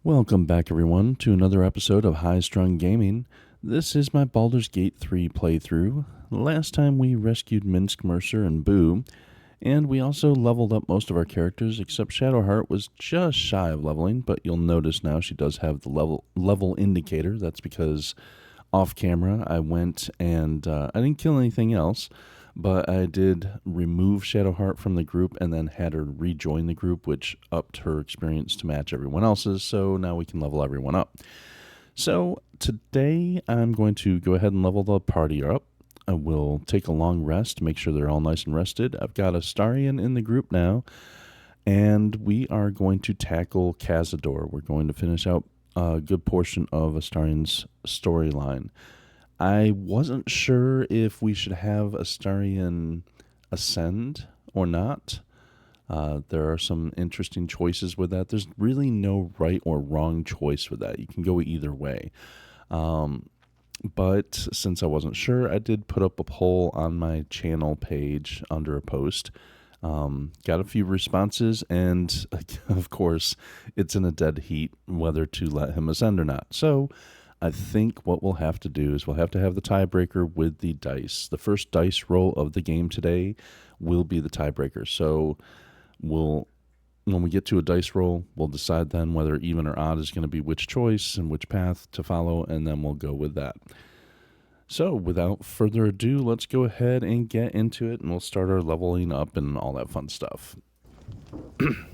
Welcome back, everyone, to another episode of High Strung Gaming. This is my Baldur's Gate 3 playthrough. Last time we rescued Minsk, Mercer, and Boo, and we also leveled up most of our characters, except Shadowheart was just shy of leveling, but you'll notice now she does have the level indicator. That's because off camera I went and I didn't kill anything else, but I did remove Shadowheart from the group and then had her rejoin the group, which upped her experience to match everyone else's, so now we can level everyone up. So today I'm going to go ahead and level the party up. I will take a long rest, make sure they're all nice and rested. I've got Astarion in the group now, and we are going to tackle Cazador. We're going to finish out a good portion of Astarion's storyline. I wasn't sure if we should have Astarion ascend or not. There are some interesting choices with that. There's really no right or wrong choice with that. You can go either way. But since I wasn't sure, I did put up a poll on my channel page under a post. Got a few responses, and of course, it's in a dead heat whether to let him ascend or not. So I think what we'll have to do is we'll have to have the tiebreaker with the dice. The first dice roll of the game today will be the tiebreaker. So when we get to a dice roll, we'll decide then whether even or odd is going to be which choice and which path to follow, and then we'll go with that. So without further ado, let's go ahead and get into it, and we'll start our leveling up and all that fun stuff.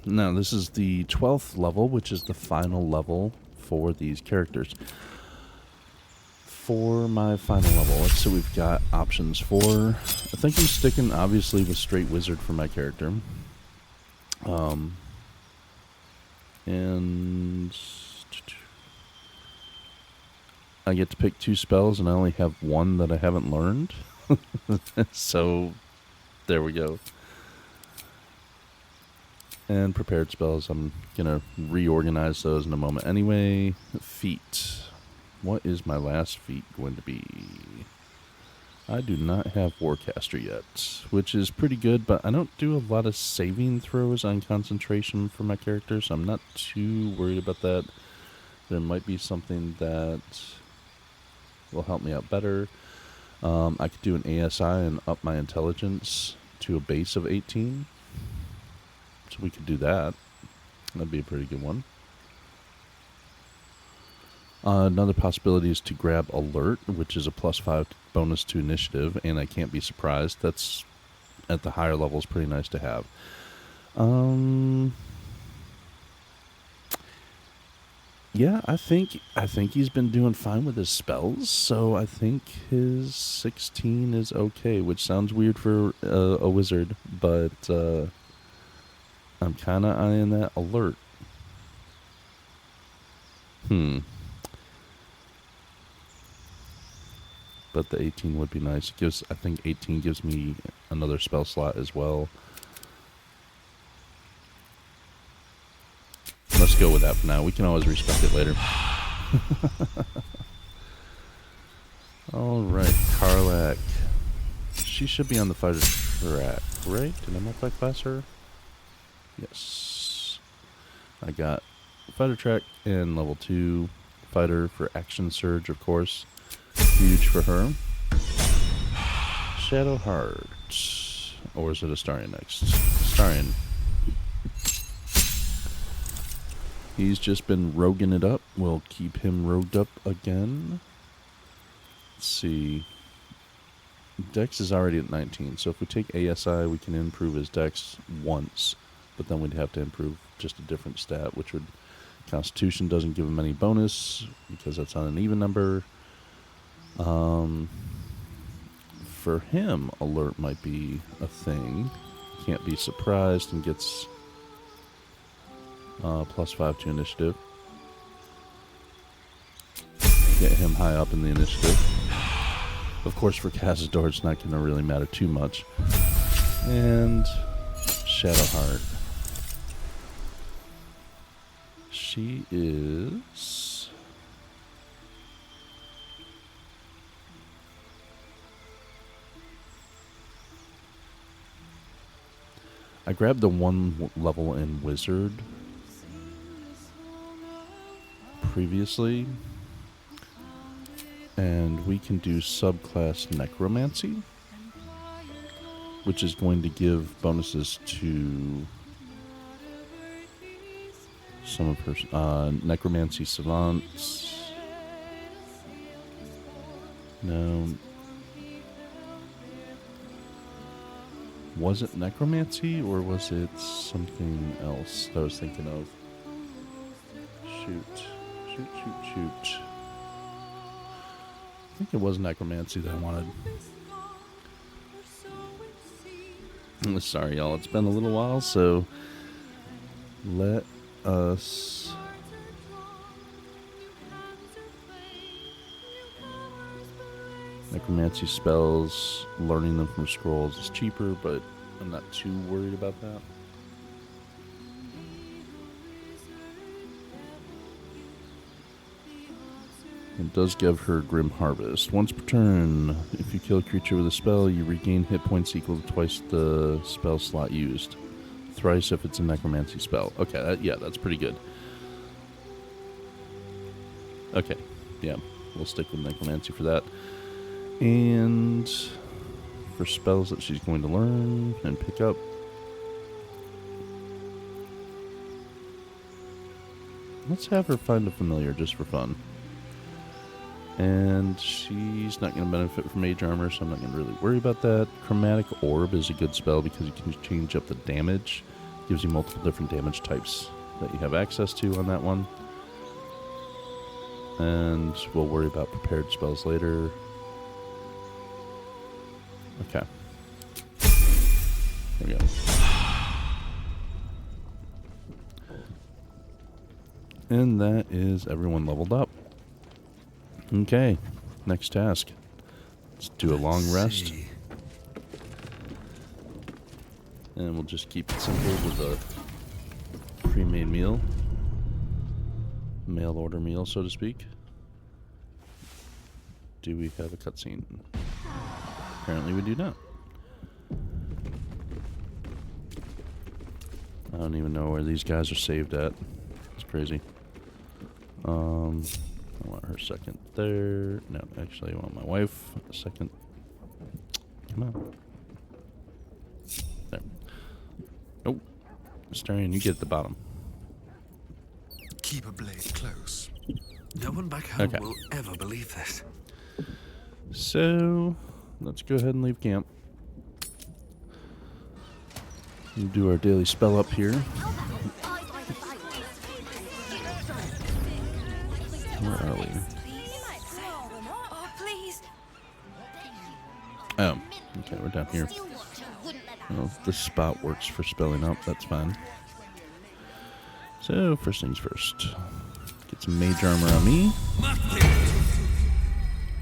Now, this is the 12th level, which is the final level for these characters. For my final level, let's see, we've got options for, I think I'm sticking obviously with straight wizard for my character. And I get to pick 2 spells, and I only have 1 that I haven't learned. So there we go. And prepared spells, I'm gonna reorganize those in a moment. Anyway, feat. What is my last feat going to be? I do not have Warcaster yet, which is pretty good, but I don't do a lot of saving throws on concentration for my character, so I'm not too worried about that. There might be something that will help me out better. I could do an ASI and up my intelligence to a base of 18. So we could do that. That'd be a pretty good one. Another possibility is to grab Alert, which is a +5 bonus to initiative, and I can't be surprised. That's, at the higher levels, pretty nice to have. Yeah, I think he's been doing fine with his spells, so I think his 16 is okay, which sounds weird for a wizard, but I'm kind of eyeing that Alert. But the 18 would be nice. I think 18 gives me another spell slot as well. Let's go with that for now. We can always respec it later. Alright, Karlak. She should be on the fighter track, right? Did I multi-class her? Yes. I got fighter track and level 2 fighter for action surge, of course. Huge for her. Shadowheart. Or is it Astarion next? Astarion. He's just been roguing it up. We'll keep him rogued up again. Let's see. Dex is already at 19, so if we take ASI, we can improve his Dex once, but then we'd have to improve just a different stat, which would... Constitution doesn't give him any bonus, because that's on an even number. For him, Alert might be a thing. Can't be surprised and gets +5 to initiative. Get him high up in the initiative. Of course, for Cazador, it's not going to really matter too much. And Shadowheart. She is... I grabbed the 1 level in Wizard previously. And we can do subclass necromancy, which is going to give bonuses to some of her necromancy savants. No. Was it necromancy or was it something else that I was thinking of? Shoot. I think it was necromancy that I wanted. Sorry, y'all. It's been a little while, so let us necromancy spells, learning them from scrolls is cheaper, but I'm not too worried about that. It does give her Grim Harvest. Once per turn, if you kill a creature with a spell, you regain hit points equal to twice the spell slot used. Thrice if it's a necromancy spell. Okay, yeah, that's pretty good. Okay, yeah, we'll stick with necromancy for that. And for spells that she's going to learn and pick up, let's have her find a familiar just for fun. And she's not going to benefit from mage armor, so I'm not going to really worry about that. Chromatic Orb is a good spell because you can change up the damage. It gives you multiple different damage types that you have access to on that one. And we'll worry about prepared spells later. Okay. There we go. And that is everyone leveled up. Okay, next task. Let's do a long rest. And we'll just keep it simple with a pre-made meal. Mail order meal, so to speak. Do we have a cutscene? Apparently we do not. I don't even know where these guys are saved at. It's crazy. I want her second there. No, actually I want my wife a second. Come on. There. Oh, Astarion, you get at the bottom. Keep a blade close. No one back home will ever believe this. So, let's go ahead and leave camp. We'll do our daily spell up here. Where are we? Oh, okay, we're down here. Well, this spot works for spelling up, that's fine. So, first things first. Get some mage armor on me.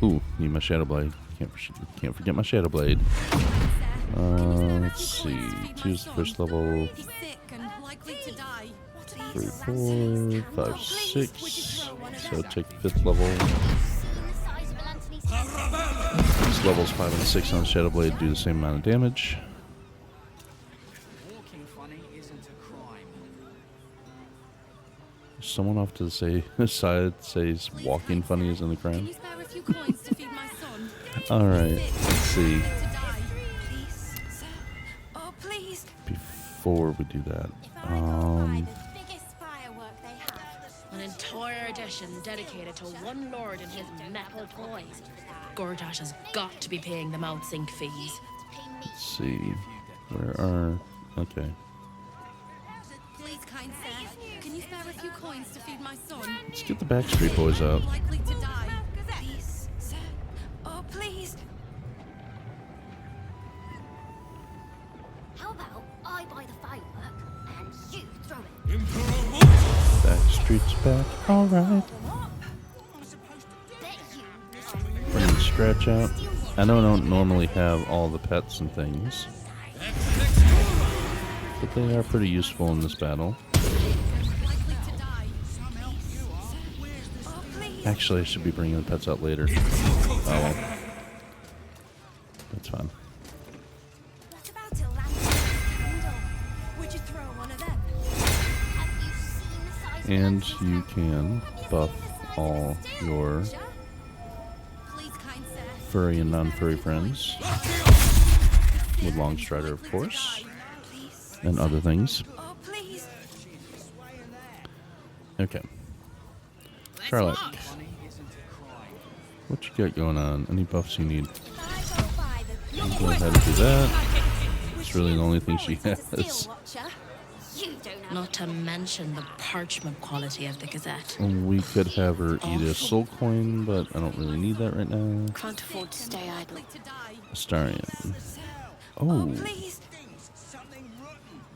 Ooh, need my Shadow Blade. Can't forget my Shadow Blade. Let's see. Choose the first level. 3, 4, 5, 6. So take the 5th level. These levels 5 and 6 on Shadow Blade do the same amount of damage. Someone off to the side says walking funny isn't a crime. Alright, let's see. Before we do that, an entire edition dedicated to one lord and his metal toys. Gortash has got to be paying them out sync fees. Let's see. Where are... Okay. Please, kind sir, can you spare a few coins to feed my son? Let's get the Backstreet Boys out. Likely to die. Please, sir. Oh, please. How about I buy the firework and you throw it? Backstreet's back. Alright. We're gonna scratch out. I know I don't normally have all the pets and things, but they are pretty useful in this battle. Actually, I should be bringing the pets out later. Oh well. That's fine. And you can buff all your Please, kind sir. furry and non-furry friends. With Long Strider, of course. And other things. Oh, please. Okay. Charlotte. What you got going on? Any buffs you need? Go ahead and do that. It's really the only thing she has. You don't have Not to mention the parchment quality of the Gazette. And we could have her eat a soul coin, but I don't really need that right now. can't afford to stay idle. Astarion. Oh, Please.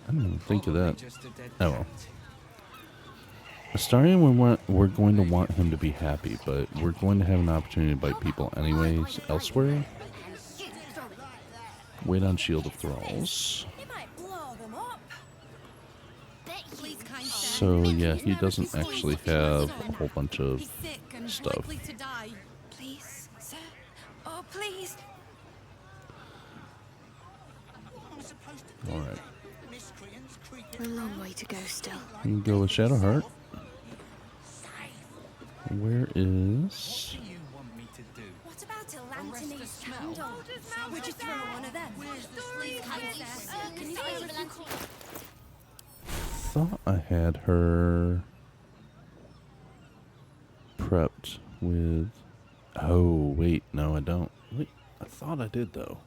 I didn't even think of that. Oh well. Astarion, we're going to want him to be happy, but we're going to have an opportunity to bite people anyways elsewhere. Wait on Shield of Thralls. You might blow them up. Please, kind sir. So yeah, he doesn't actually have a whole bunch of He's sick and stuff. likely to die. Please, sir. Oh, please. Alright. A long way to go still. We can go with Shadowheart. Where is... What about a lanternese candle? Would you throw one of them? Please, kind sir. Can you spare a few coins? Thought I had her prepped with... Oh, wait. No, I don't. Wait, I thought I did, though.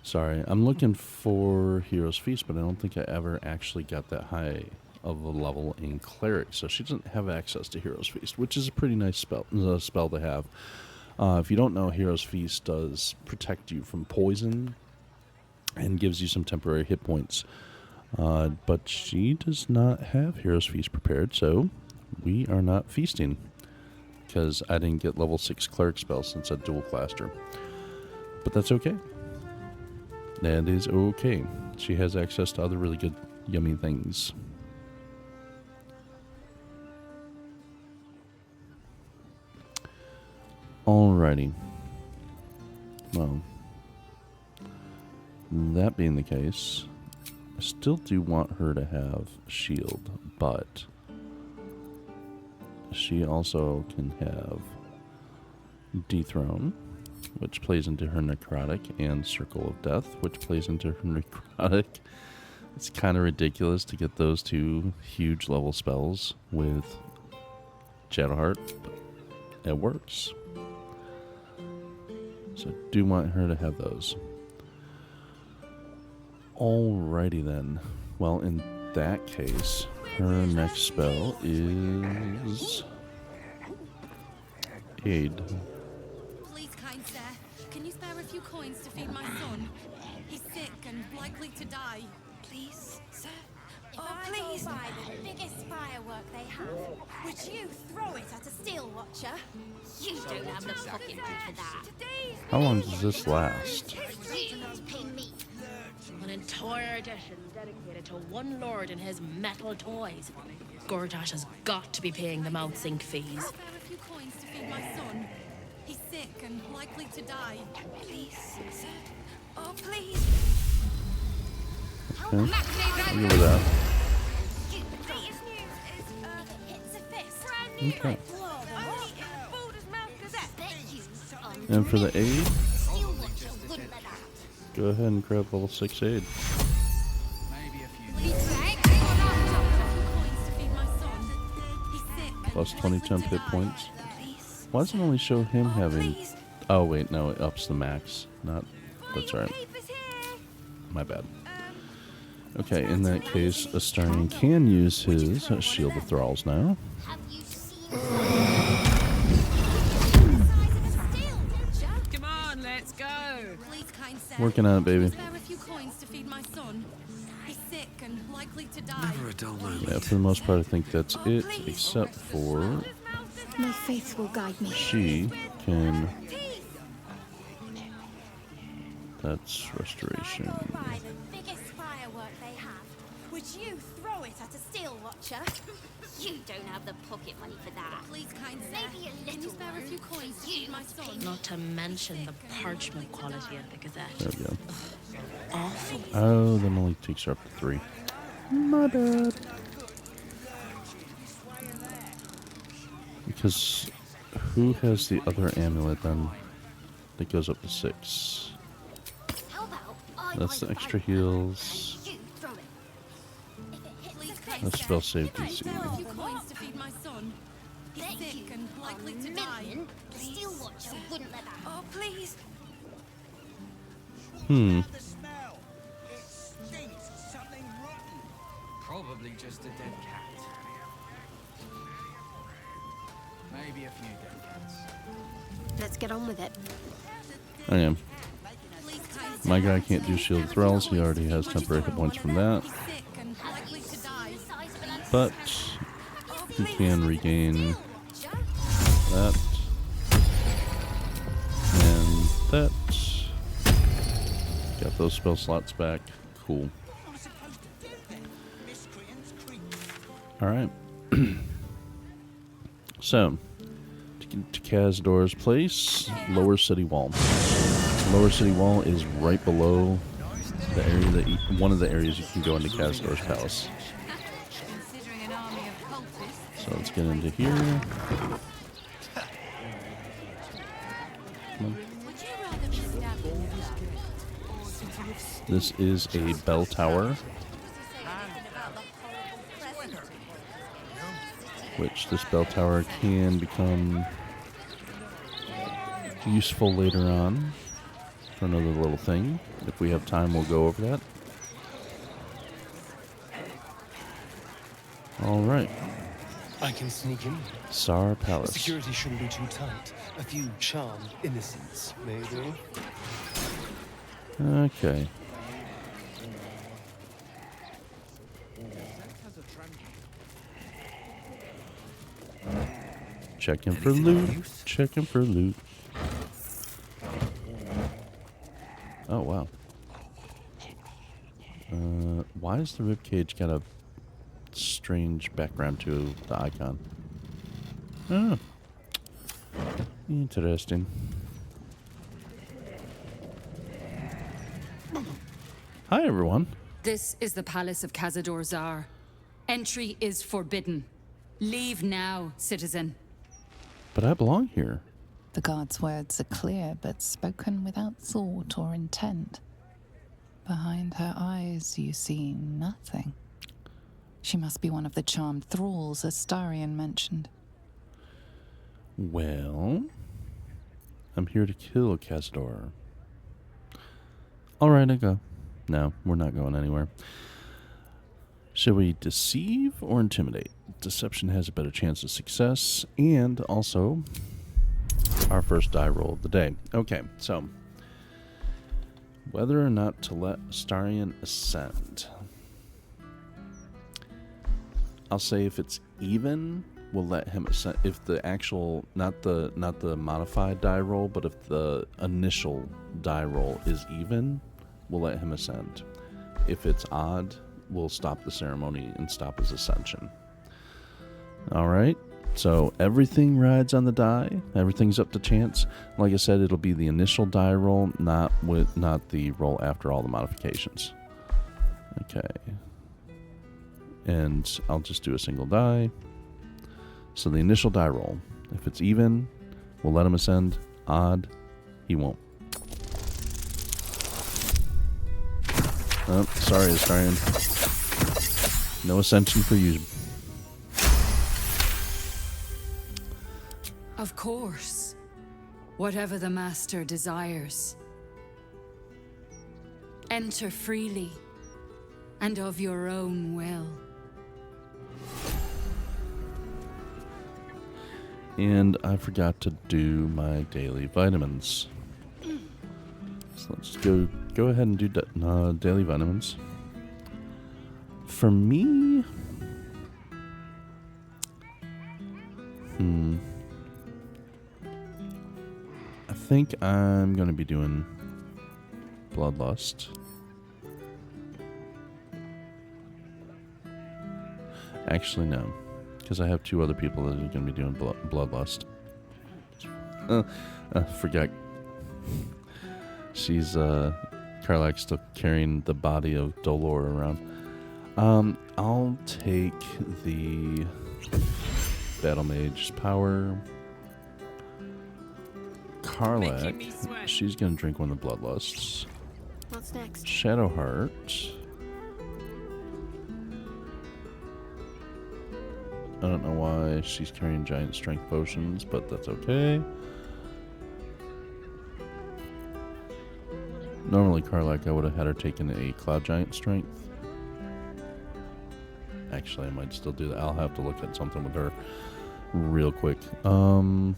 Sorry, I'm looking for Hero's Feast, but I don't think I ever actually got that high of a level in Cleric, so she doesn't have access to Hero's Feast, which is a pretty nice spell to have. If you don't know, Hero's Feast does protect you from poison and gives you some temporary hit points. But she does not have Hero's Feast prepared, so we are not feasting, because I didn't get level 6 Cleric spells since I dual classed her. But that's okay. That is okay. She has access to other really good, yummy things. Alrighty. Well, that being the case, I still do want her to have shield, but she also can have dethrone, which plays into her necrotic, and Circle of Death, which plays into her necrotic. It's kind of ridiculous to get those two huge level spells with Shadowheart, but it works. So I do want her to have those. Alrighty then. Well, in that case, her next spell is Aid. Please, kind sir. Can you spare a few coins to feed my son? He's sick and likely to die. Please, sir. Oh, please. Buy the biggest firework they have. Would you throw it at a steel watcher? You don't have the pocket money for that. How long does this last? You pay me. An entire edition dedicated to one lord and his metal toys. Gur has got to be paying them out sync fees. Spare a few coins to feed my son. He's sick and likely to die. Please, sir. Oh, please. Okay. I'll give her that. It's a fist. Okay. Blow them up. And for the aid, Steel watcher wouldn't let that. go ahead and grab level 6 aid. Please, sir. A few coins to feed my son. He's sick. Plus 20 temp hit points. Please. Why does it only show him having... Please. Oh wait, no, it ups the max. Not... That's right. Papers here. My bad. Okay, in that case, Astarion can use his Shield of Thralls now. Have you seen The size of a steel watcher. Come on, let's go. Please, kind sir. Working on it, baby. Spare a few coins to feed my son. He's sick and likely to die. Never a dull moment. Yeah, for the most part, I think that's it, except for my faith will guide me. she can... That's Restoration. Buy the biggest firework they have. Would you throw it at a steel watcher? You don't have the pocket money for that. Please, kind sir. Maybe a Can you little spare a one. few coins to feed my son? Not to mention the parchment quality of the There Gazette. we go. Awful. Oh, that only takes her up to 3. My bad. Because who has the other amulet then that goes up to 6? How about I That's the buy extra firework heals. and you throw it? If it hits Please, the kind That's sir, spell save can you DC. spare a few coins to feed my son? He's Thank sick you. and likely to die. Million, the steel watcher wouldn't let that. Oh, please. Hmm. The smell. It stinks. Something rotten. Probably just a dead cat. Maybe a few dead cats. Let's get on with it. I am. Please, kind My sir, guy can't do shield thralls. He already has temporary hit points from that. he's sick and likely to die. But Oh, he please. can regain that. And that. Got those spell slots back. Cool. What am I supposed to do then? Miscreants creep. Alright. So, to get to Cazador's place, lower city wall. Lower city wall is right below the area that one of the areas you can go into Cazador's palace. Considering an army of cultists. So let's get into here. Come on. Would you rather be stabbed in the dark? This is a bell tower, which this bell tower can become useful later on for another little thing. If we have time, we'll go over that. All right, I can sneak in. Szarr Palace. Security shouldn't be too tight. A few charmed innocents, maybe. Okay. Checking for Anything loot. of use? Checking for loot. Oh wow. Why has the ribcage got a strange background to the icon? Oh. Interesting. Hi everyone. This is the palace of Cazador Szarr. Entry is forbidden. Leave now, citizen. But I belong here. The guard's words are clear, but spoken without thought or intent. Behind her eyes, you see nothing. She must be one of the charmed thralls Astarion mentioned. Well, I'm here to kill Cazador. Alright, I go. No, we're not going anywhere. Should we deceive or intimidate? Deception has a better chance of success, and also our first die roll of the day. Okay, so whether or not to let Astarion ascend. I'll say if it's even, we'll let him ascend. If the actual, not the modified die roll, but if the initial die roll is even, we'll let him ascend. If it's odd, we'll stop the ceremony and stop his ascension. All right. So everything rides on the die. Everything's up to chance. Like I said, it'll be the initial die roll, not the roll after all the modifications. Okay. And I'll just do a single die. So the initial die roll. If it's even, we'll let him ascend. Odd, he won't. Oh, sorry, Astarion. No ascension for you. Of course. Whatever the master desires. Enter freely, and of your own will. And I forgot to do my daily vitamins. So let's go ahead and do daily vitamins. For me, I think I'm going to be doing Bloodlust. Actually, no. Because I have two other people that are going to be doing Bloodlust. Forgot. She's, Karlak's still carrying the body of Dolor around. I'll take the Battle Mage's power. Karlach, she's gonna drink one of the Bloodlusts. What's next? Shadowheart. I don't know why she's carrying giant strength potions, but that's okay. Normally, Karlach, I would have had her taking a cloud giant strength. Actually, I might still do that. I'll have to look at something with her real quick. 3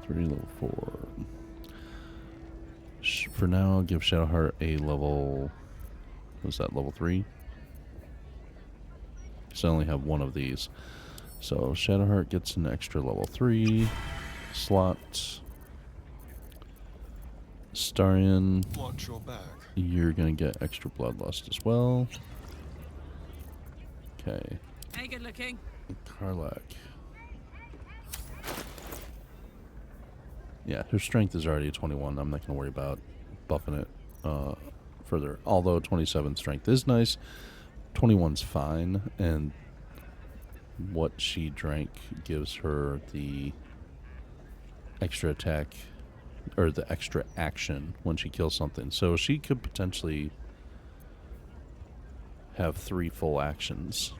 level 4. For now, I'll give Shadowheart a level. What's that? Level 3. So I only have one of these. So Shadowheart gets an extra level 3 slot. Astarion, Watch your back. you're gonna get extra bloodlust as well. Okay. Hey, good looking. Karlach. Yeah, her strength is already 21. I'm not gonna worry about buffing it further. Although 27 strength is nice. 21's fine, and what she drank gives her the extra attack or the extra action when she kills something. So she could potentially have 3 full actions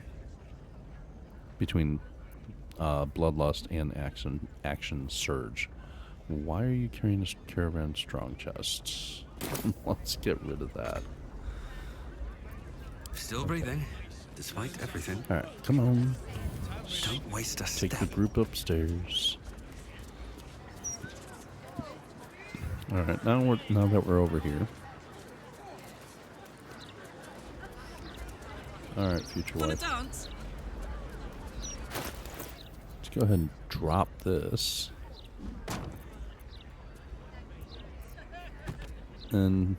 between Bloodlust and action Surge. Why are you carrying this Caravan Strong Chest? Let's get rid of that. Still breathing, despite everything. Alright, come on. Don't waste a Take step. the group upstairs. Alright, now that we're over here. Alright, future wife. Dance? Let's go ahead and drop this. And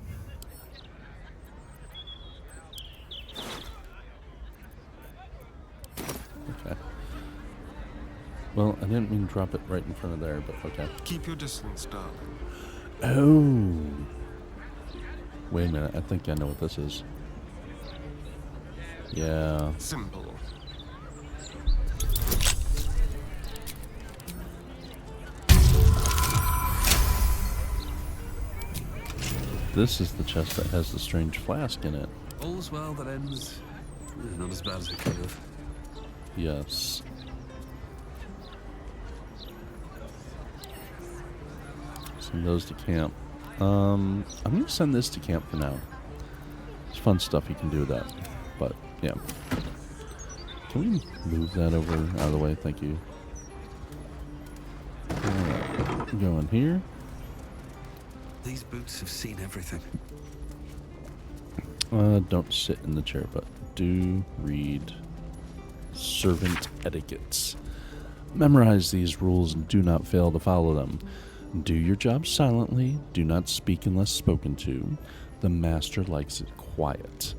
okay. Well, I didn't mean to drop it right in front of there, but okay. Keep your distance, darling. Oh. Wait a minute, I think I know what this is. Yeah. Simple. This is the chest that has the strange flask in it. All's well that ends. Not as bad as it could have. Yes. Send those to camp. I'm going to send this to camp for now. It's fun stuff you can do with that. But, yeah. Can we move that over out of the way? Thank you. Alright, go in here. These boots have seen everything. Don't sit in the chair, but do read servant etiquettes. Memorize these rules and do not fail to follow them. Do your job silently. Do not speak unless spoken to. The master likes it quiet.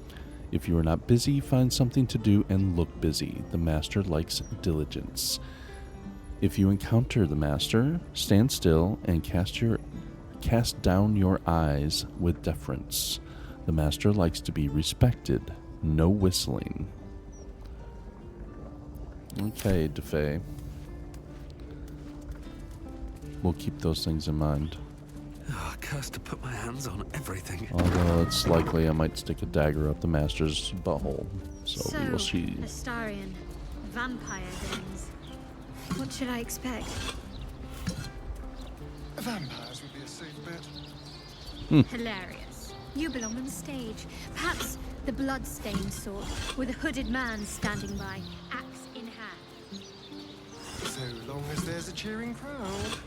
If you are not busy, find something to do and look busy. The master likes diligence. If you encounter the master, stand still and cast down your eyes with deference. The master likes to be respected. No whistling. Okay, DeFay. We'll keep those things in mind. Oh, cursed to put my hands on everything. Although it's likely I might stick a dagger up the master's butthole. So we will see. Astarion, vampire things. What should I expect? Vampires would be a safe bet. Hilarious. You belong on the stage. Perhaps the blood-stained sort, with a hooded man standing by, axe in hand. So long as there's a cheering crowd.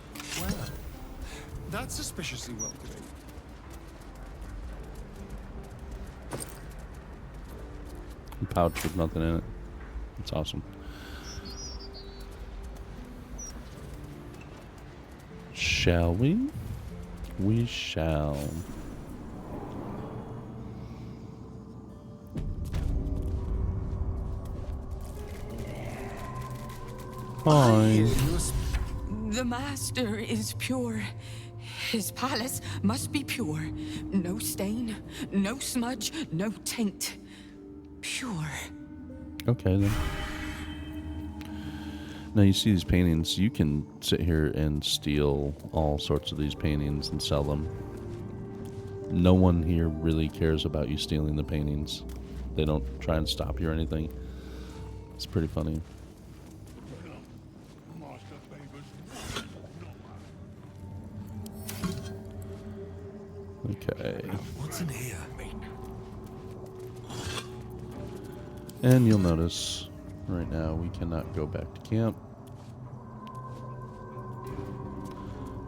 Well, that's suspiciously welcoming. A pouch with nothing in it. It's awesome. Shall we? We shall. Hi. The master is pure. His palace must be pure. No stain, no smudge, no taint. Pure. Okay, then. Now, you see these paintings. You can sit here and steal all sorts of these paintings and sell them. No one here really cares about you stealing the paintings. They don't try and stop you or anything. It's pretty funny. Okay. What's in here? And you'll notice right now we cannot go back to camp.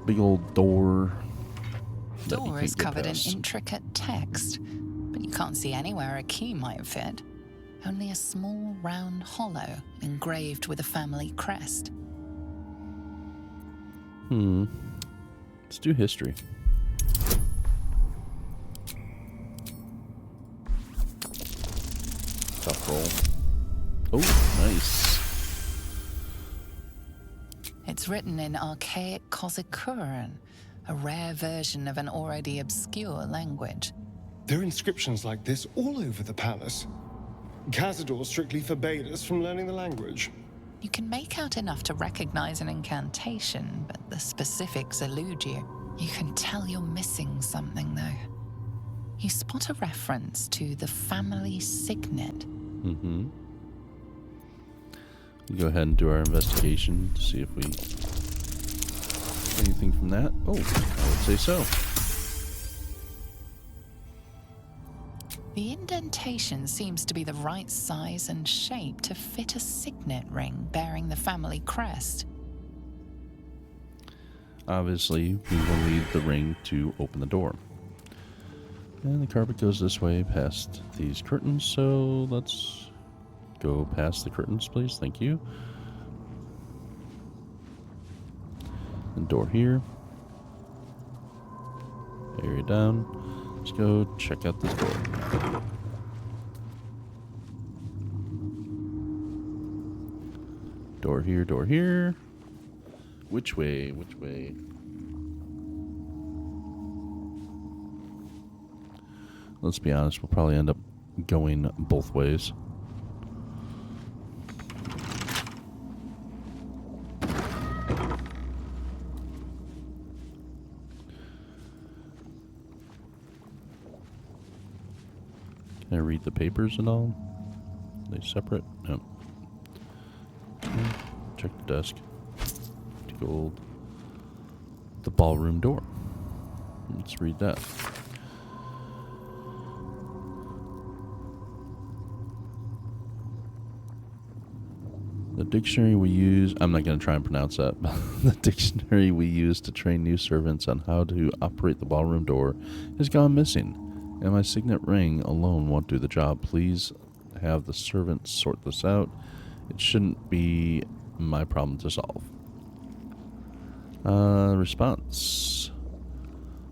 Big old door. Door is covered in intricate text, but you can't see anywhere a key might fit. Only a small round hollow engraved with a family crest. Let's do history. Tough roll. Oh, nice. It's written in archaic Cazador, a rare version of an already obscure language. There are inscriptions like this all over the palace. Cazador strictly forbade us from learning the language. You can make out enough to recognize an incantation, but the specifics elude you. You can tell you're missing something, though. You spot a reference to the family signet. Mm-hmm. We'll go ahead and do our investigation to see if we anything from that. Oh, I would say so. The indentation seems to be the right size and shape to fit a signet ring bearing the family crest. Obviously, we will need the ring to open the door. And the carpet goes this way past these curtains, so let's go past the curtains, please. Thank you. And door here. Area down. Let's go check out this door. Door here, door here. Which way? Which way? Let's be honest, we'll probably end up going both ways. Can I read the papers and all? Are they separate? No. Okay. Check the desk. Gold. The ballroom door. Let's read that. The dictionary we use, I'm not going to try and pronounce that, but the dictionary we use to train new servants on how to operate the ballroom door has gone missing, and my signet ring alone won't do the job. Please have the servants sort this out. It shouldn't be my problem to solve. Response.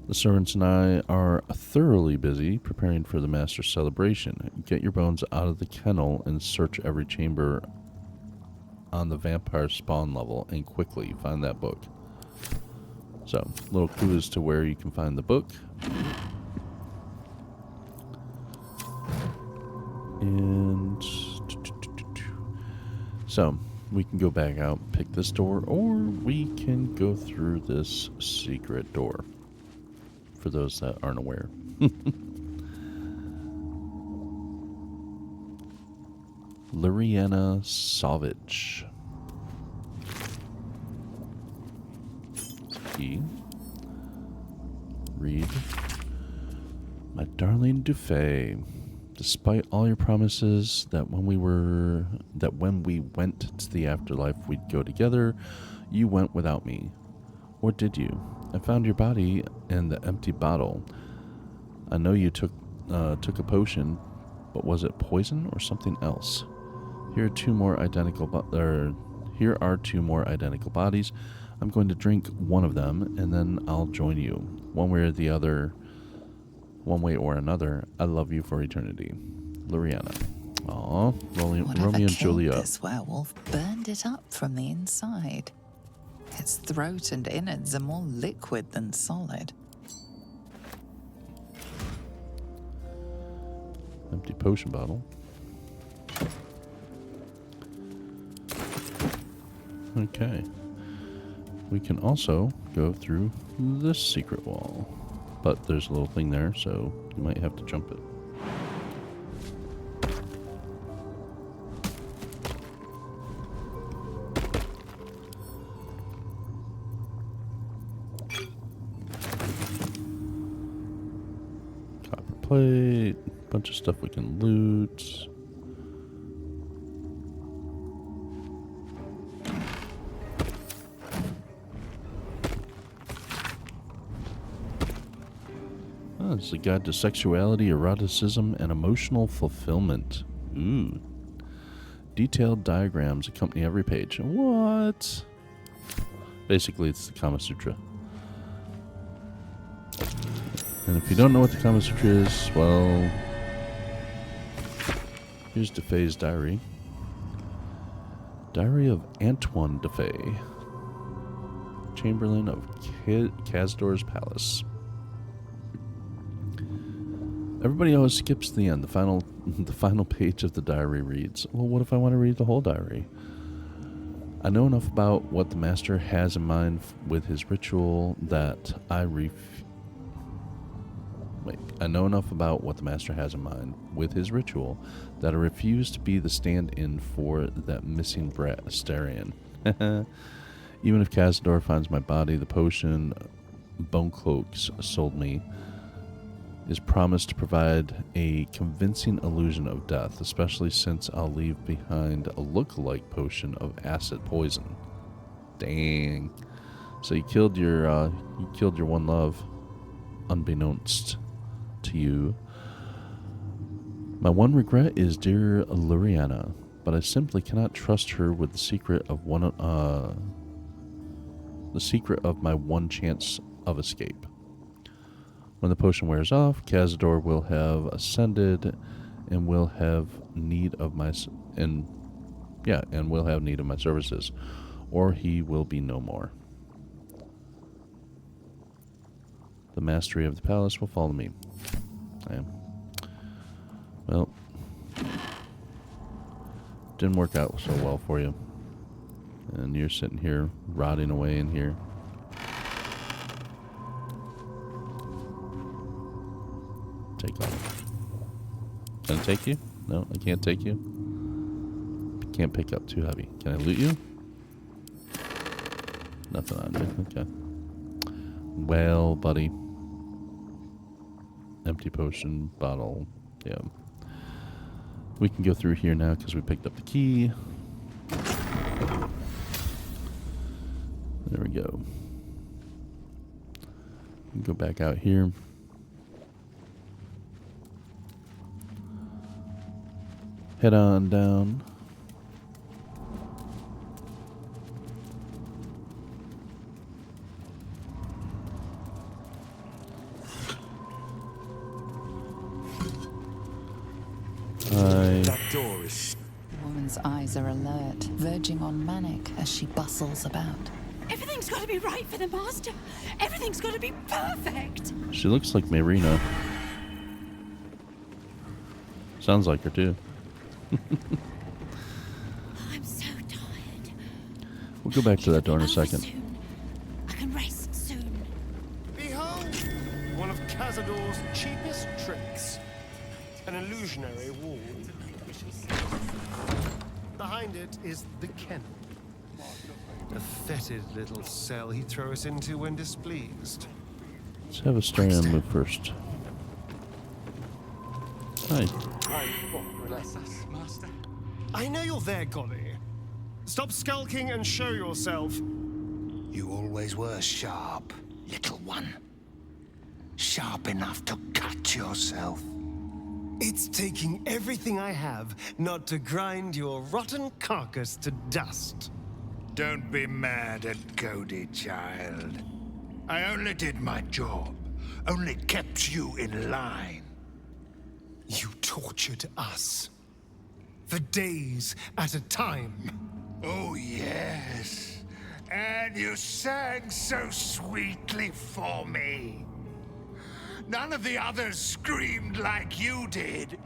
The servants and I are thoroughly busy preparing for the master's celebration. Get your bones out of the kennel and search every chamber on the vampire spawn level, and quickly find that book. So, little clue as to where you can find the book. And so we can go back out and pick this door, or we can go through this secret door, for those that aren't aware. Liriana Sauvage. Key. Read. My darling Dufay, despite all your promises that when we went to the afterlife we'd go together, you went without me. Or did you? I found your body in the empty bottle. I know you took a potion, but was it poison or something else? Here are two more identical bodies. I'm going to drink one of them, and then I'll join you. One way or another, I love you for eternity. Liriana. Aw, Romeo and Juliet. This werewolf burned it up from the inside. Its throat and innards are more liquid than solid. Empty potion bottle. Okay. We can also go through this secret wall. But there's a little thing there, so you might have to jump it. Copper plate, bunch of stuff we can loot. Oh, it's a guide to sexuality, eroticism, and emotional fulfillment. Ooh. Detailed diagrams accompany every page. What? Basically, it's the Kama Sutra. And if you don't know what the Kama Sutra is, well, here's DeFay's diary. Diary of Antoine DeFay, Chamberlain of Cazador's Palace. Everybody always skips the end. The final page of the diary reads, well, what if I want to read the whole diary? I know enough about what the master has in mind with his ritual that I know enough about what the master has in mind with his ritual that I refuse to be the stand-in for that missing brat Astarion. Even if Cazador finds my body, the potion Bone Cloaks sold me is promised to provide a convincing illusion of death, especially since I'll leave behind a look-alike potion of acid poison. Dang. So you killed your one love, unbeknownst to you. My one regret is dear Luriana, but I simply cannot trust her with the secret of my one chance of escape. When the potion wears off, Cazador will have ascended and will have need of my services, or he will be no more. The mastery of the palace will follow me. Well, didn't work out so well for you, and you're sitting here rotting away in here. Take off. Can I take you? No, I can't take you. Can't pick up, too heavy. Can I loot you? Nothing on you. Okay. Well, buddy. Empty potion bottle. Yeah. We can go through here now because we picked up the key. There we go. We can go back out here. Head on down. That door is... The woman's eyes are alert, verging on manic as she bustles about. Everything's got to be right for the master. Everything's got to be perfect. She looks like Marina. Sounds like her too. I'm so tired. We'll go back to that door in a second. Soon. I can rest soon. Behold, one of Cazador's cheapest tricks. An illusionary wall. Behind it is the kennel. A fetid little cell he throws into when displeased. Let's have Astarion move first. Hi. Bless us, Master. I know you're there, Golly. Stop skulking and show yourself. You always were sharp, little one. Sharp enough to cut yourself. It's taking everything I have not to grind your rotten carcass to dust. Don't be mad at Cody, child. I only did my job. Only kept you in line. You tortured us. For days at a time. Oh, yes. And you sang so sweetly for me. None of the others screamed like you did.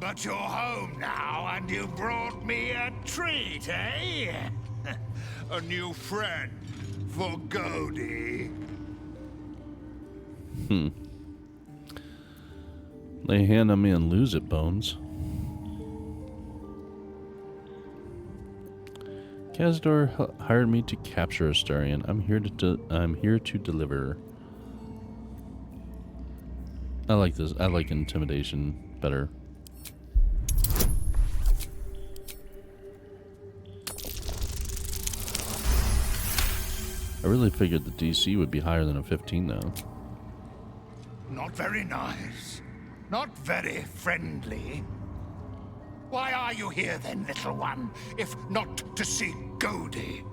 But you're home now, and you brought me a treat, eh? A new friend for Godey. Lay a hand on me and lose it, Bones. Cazador hired me to capture Astarion. I'm here to deliver. I like this. I like intimidation better. I really figured the DC would be higher than a 15, though. Not very nice. Not very friendly. Why are you here then, little one, if not to see Godey?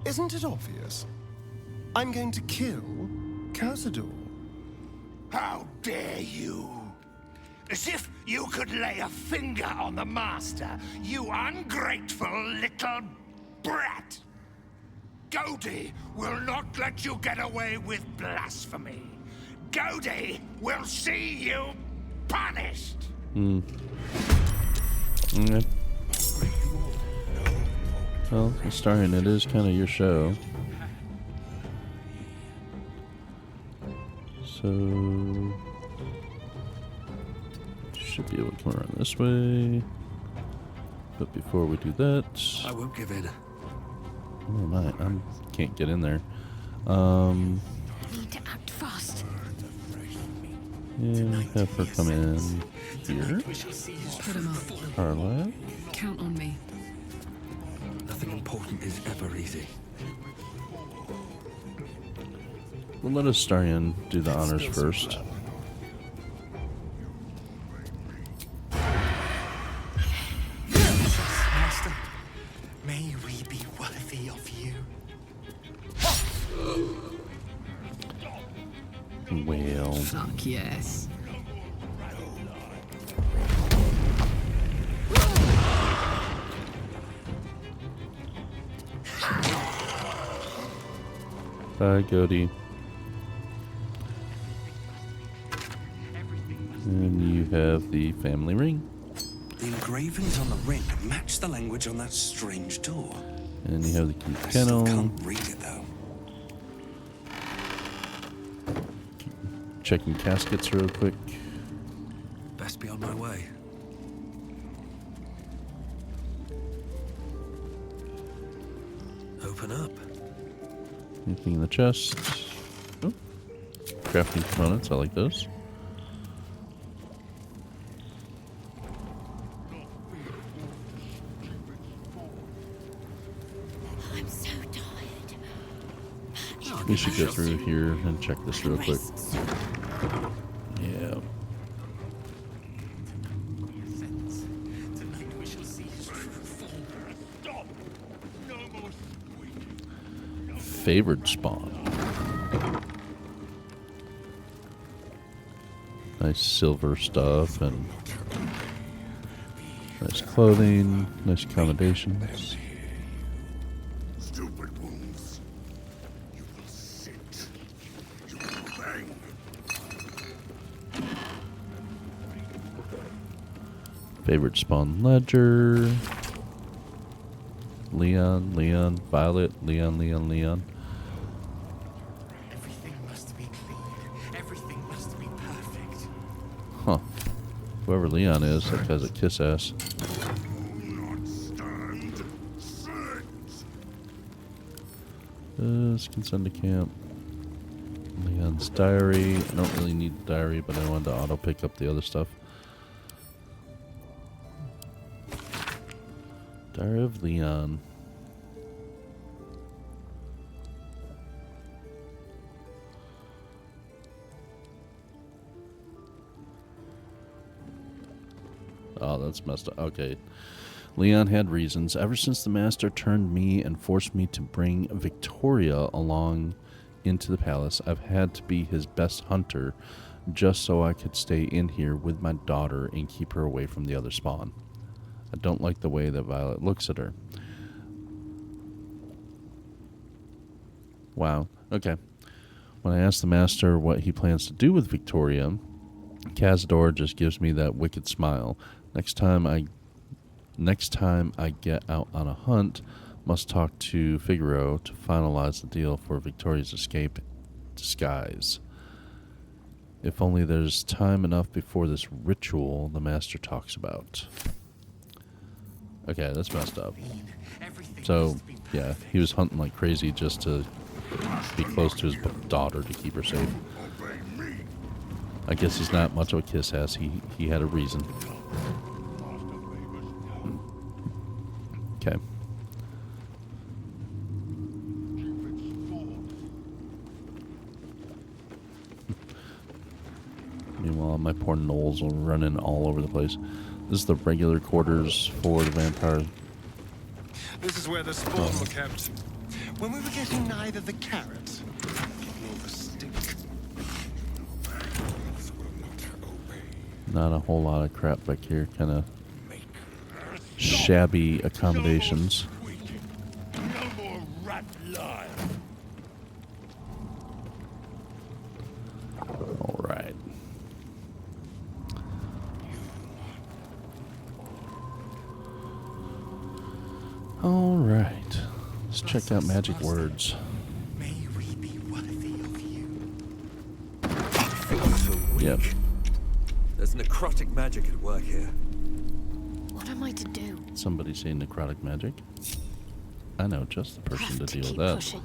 Isn't it obvious? I'm going to kill Cazador. How dare you? As if you could lay a finger on the master, you ungrateful little brat! Godey will not let you get away with blasphemy. Godey will see you punished! Okay. Well, Astarion, it is kind of your show. So... should be able to come around this way. But before we do that... I won't give in. Oh my, I can't get in there. Need to act fast. Yeah, have her come in here. Put him up. Carla. Count on me. Nothing important is ever easy. We'll let Astarion do the honors first. Master, may we be worthy of you. Well. Fuck yes. Bye, Godey. And you have the family ring. The engravings on the ring match the language on that strange door. And you have the key I still kennel. can't read it though. Checking caskets real quick. Best be on my way. Open up. Anything in the chest? Oh. Crafting components, I like those. I'm so tired. We should go through here and check this real quick. Yeah. Tonight we shall see his true form. Stop! No more squeak. Favored spawn. Nice silver stuff and nice clothing, nice accommodations. Stupid wounds. You will sit. You will bang. Favorite spawn ledger. Leon, Violet, Leon. Everything must be clean. Everything must be perfect. Huh. Whoever Leon is, that guy's a kiss ass. Not stand. Sit. This can send to camp. Leon's diary. I don't really need the diary, but I wanted to auto pick up the other stuff. Diary of Leon. Oh, that's messed up. Okay. Leon had reasons. Ever since the master turned me and forced me to bring Victoria along into the palace, I've had to be his best hunter just so I could stay in here with my daughter and keep her away from the other spawn. I don't like the way that Violet looks at her. Wow. Okay. When I asked the master what he plans to do with Victoria, Cazador just gives me that wicked smile. Next time I get out on a hunt, Must talk to Figaro to finalize the deal for Victoria's escape disguise. If only there's time enough before this ritual the master talks about. Okay, that's messed up. So, yeah, he was hunting like crazy just to be close to his daughter to keep her safe. I guess he's not much of a kiss ass. He had a reason. Okay. Meanwhile, my poor gnolls are running all over the place. This is the regular quarters for the vampire. This is where the spawn were kept. When we were getting neither the carrot nor the stick. Not a whole lot of crap back here. Kind of shabby accommodations. No more rat lie. All right. All right. Let's check out magic words. May we be worthy of you. Yep. There's necrotic magic at work here. What am I to do? Somebody say necrotic magic. I know just the person to deal with that. Pushing.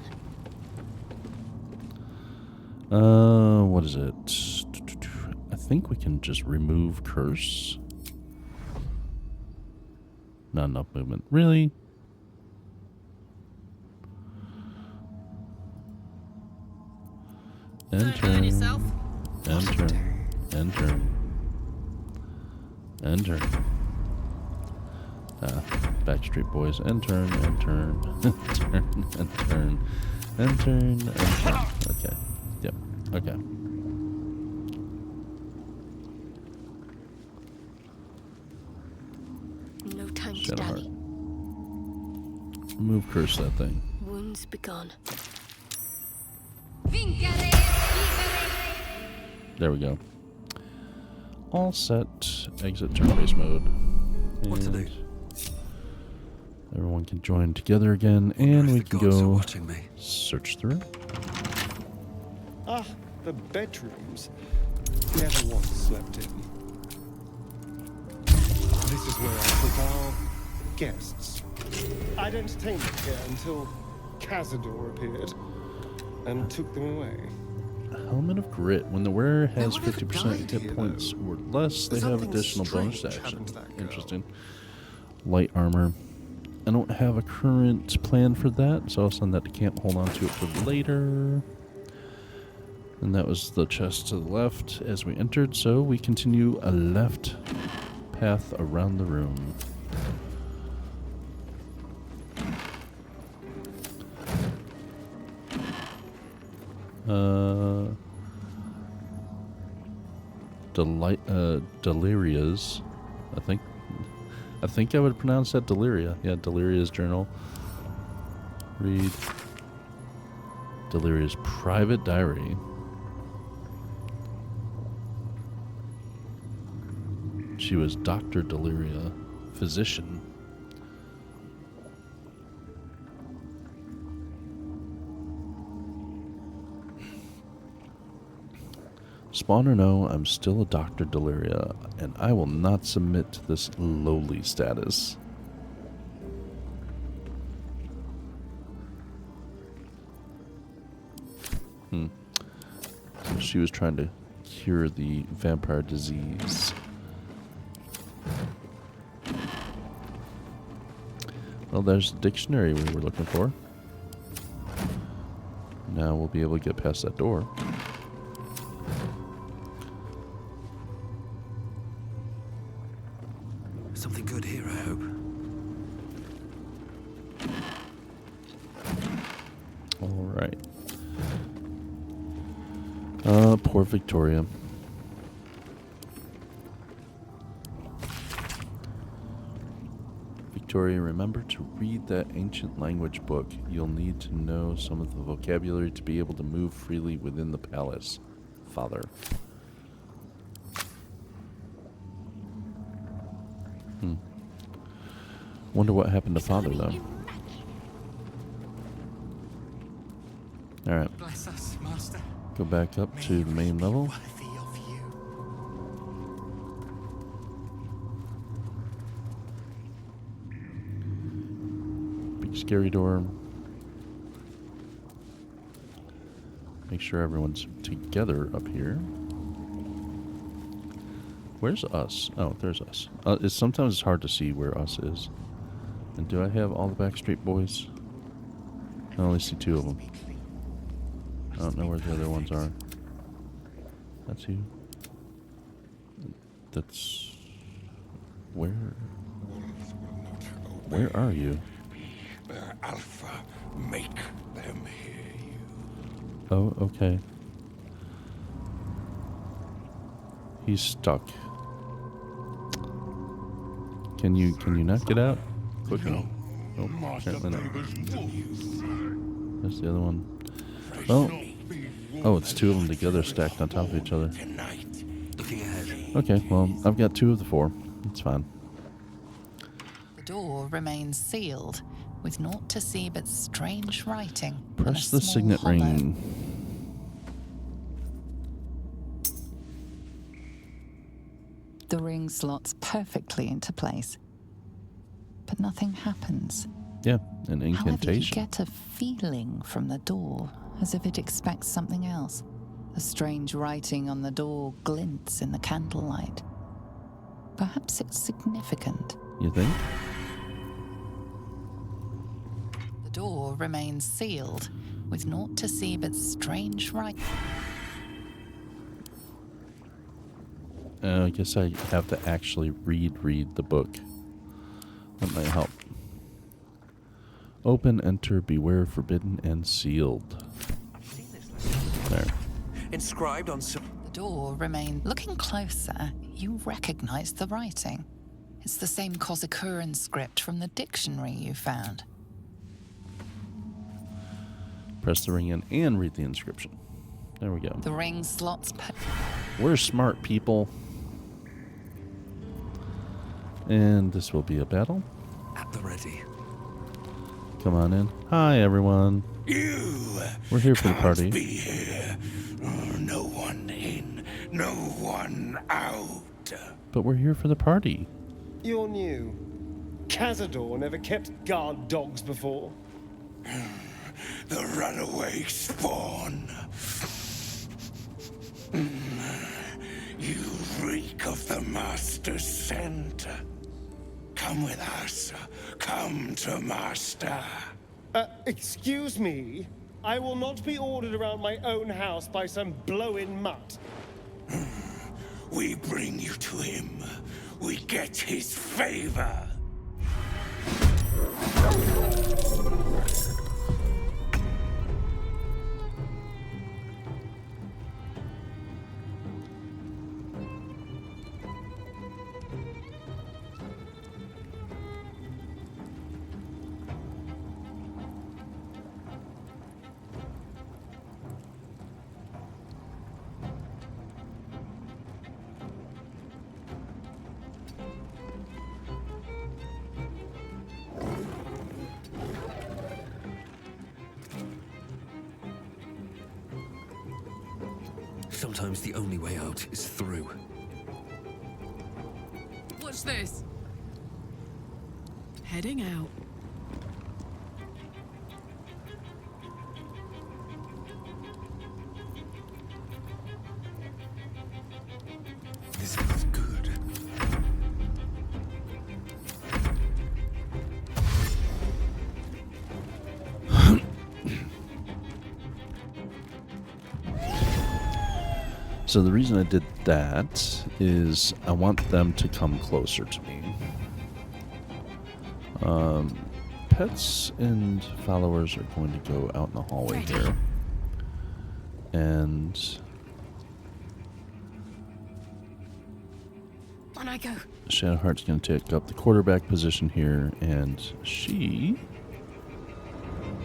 What is it? I think we can just remove curse. Not enough movement. Really? Enter. yourself? Enter. Enter. Enter. Backstreet Boys. Enter. Enter. Enter. Enter. Enter. Enter. Okay. Yep. Okay. No time to Shadowheart. dally. Remove curse that thing. Wounds begun. There we go. All set. Exit turn-based mode. What to do? Everyone can join together again, and we can gods are go watching me. search through. Ah, the bedrooms. Never once slept in. This is where I put our guests. I'd entertained them here until Cazador appeared and took them away. Helmet of Grit. When the wearer has Now, whatever 50% died hit here, points though? or less, they have Something additional bonus strange action. happened to that girl. Interesting. Light armor. I don't have a current plan for that, so I'll send that to camp. Hold on to it for later. And that was the chest to the left as we entered, so we continue a left path around the room. Deliria's, I think I would pronounce that Deliria. Yeah, Deliria's journal. Read Deliria's private diary. She was Dr. Deliria, physician. Spawn or no, I'm still a Dr. Deliria, and I will not submit to this lowly status. So she was trying to cure the vampire disease. Well, there's the dictionary we were looking for. Now we'll be able to get past that door. Something good here, I hope. All right. Poor Victoria. Victoria, remember to read that ancient language book. You'll need to know some of the vocabulary to be able to move freely within the palace. Father. Wonder what happened to Father, though. Alright. Bless us, Master. Go back up to the main level. Worthy of you. Big scary door. Make sure everyone's together up here. Where's us? Oh, there's us. Sometimes it's hard to see where us is. And do I have all the Backstreet Boys? I only see 2 of them. I don't know where the other ones are. That's you. That's... Where? Where are you? Alpha, make them hear you. Oh, okay. He's stuck. Can you not get out? Quick enough. Oh, apparently not. There's the other one. Oh, it's 2 of them together stacked on top of each other. Okay, well, I've got 2 of the 4. It's fine. The door remains sealed, with naught to see but strange writing. Press the signet ring. The ring slots perfectly into place, but nothing happens. Yeah, an However, you incantation. get a feeling from the door, as if it expects something else. The strange writing on the door glints in the candlelight. Perhaps it's significant. You think? The door remains sealed, with naught to see but strange writing. I guess I have to actually read the book. That might help. Open, enter, beware, forbidden, and sealed. There. Inscribed on some... The door remains... Looking closer, you recognize the writing. It's the same Cazador script from the dictionary you found. Press the ring in and read the inscription. There we go. The ring slots... We're smart people. And this will be a battle. At the ready. Come on in. Hi, everyone. We're here for the party. Be here. No one in, no one out. But we're here for the party. You're new. Cazador never kept guard dogs before. The runaway spawn. You reek of the Master's scent. Come with us. Come to Master. Excuse me? I will not be ordered around my own house by some blow-in mutt. We bring you to him. We get his favor. Sometimes the only way out is through. Watch this. Heading out. This is good. So the reason I did that is I want them to come closer to me. Pets and followers are going to go out in the hallway here. And On I go. Shadowheart's going to take up the quarterback position here, and she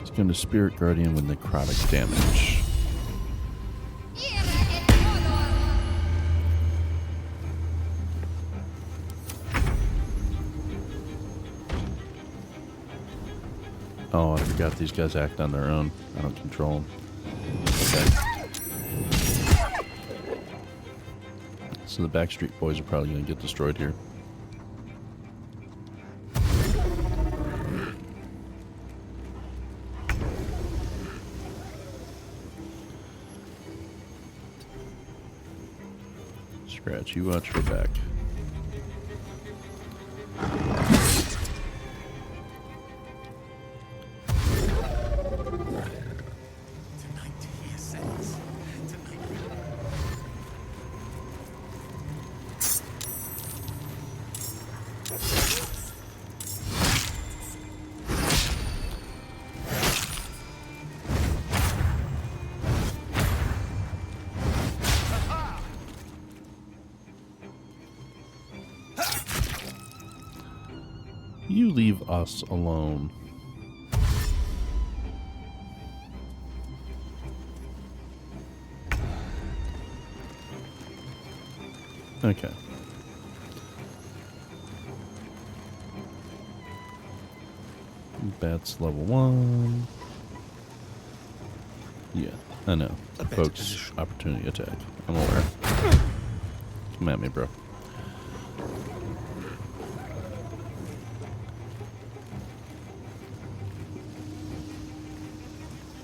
is going to Spirit Guardian with necrotic damage. Oh, I forgot these guys act on their own. I don't control them. So the Backstreet Boys are probably going to get destroyed here. Scratch, you watch her back. You leave us alone. Okay. Bats level 1. Yeah, I know. Folks, opportunity attack. I'm aware. Come at me, bro.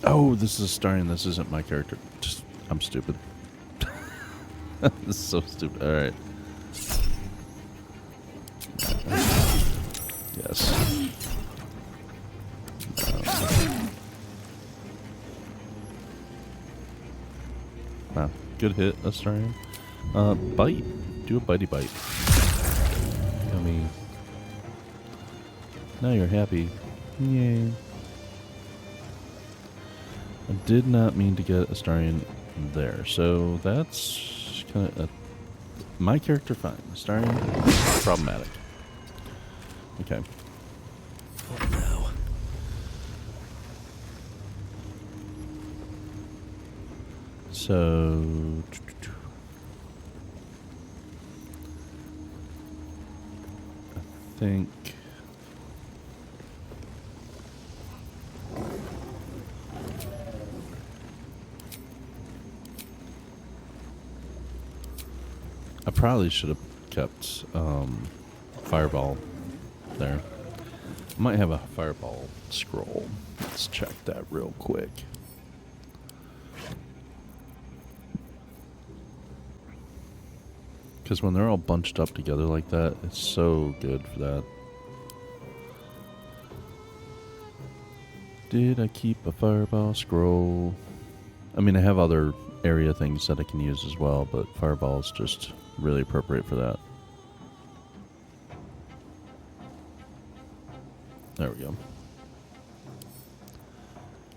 Oh, this is Astarion. This isn't my character. Just, I'm stupid. This is so stupid. Alright. Yes. Wow. Good hit, Astarion. Bite. Do a bitey bite. I mean, now you're happy. Yay. I did not mean to get Astarion there, so that's kind of my character. Fine, Astarion problematic. Okay. What now? So I think. I probably should have kept Fireball there. I might have a Fireball scroll. Let's check that real quick. Because when they're all bunched up together like that, it's so good for that. Did I keep a Fireball scroll? I mean, I have other area things that I can use as well, but Fireball is just really appropriate for that. There we go.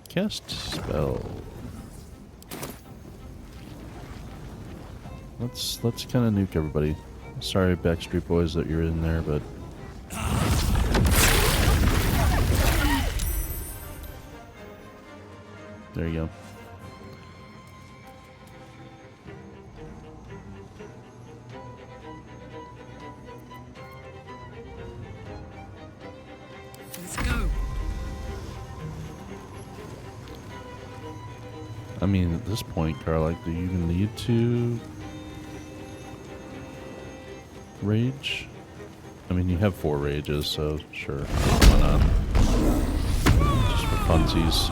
Cast spell. Let's kind of nuke everybody. Sorry, Backstreet Boys, that you're in there, but there you go. Let's go. I mean, at this point, Garlic, do you even need to rage? I mean, you have 4 rages, so sure, why not? Just for funsies.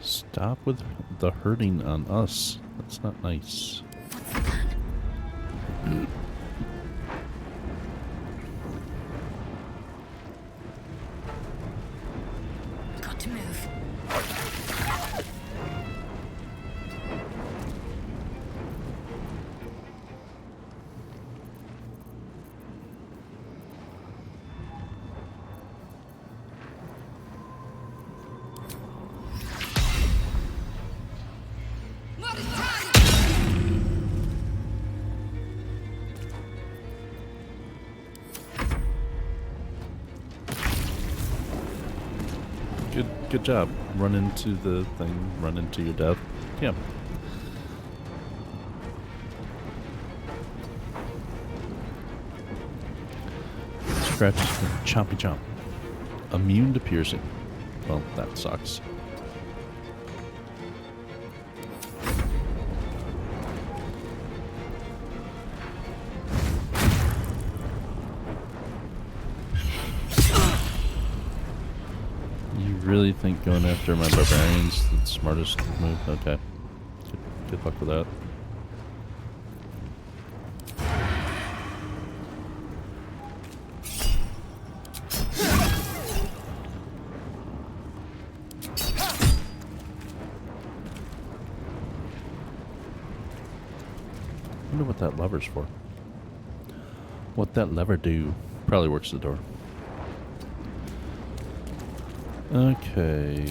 Stop with the hurting on us. That's not nice. to move. Good job. Run into the thing, run into your death. Yeah. Scratches for chompy chomp. Immune to piercing. Well, that sucks. Really think going after my barbarians the smartest move? Okay. Good luck with that. I wonder what that lever's for. What that lever do? Probably works the door. Okay.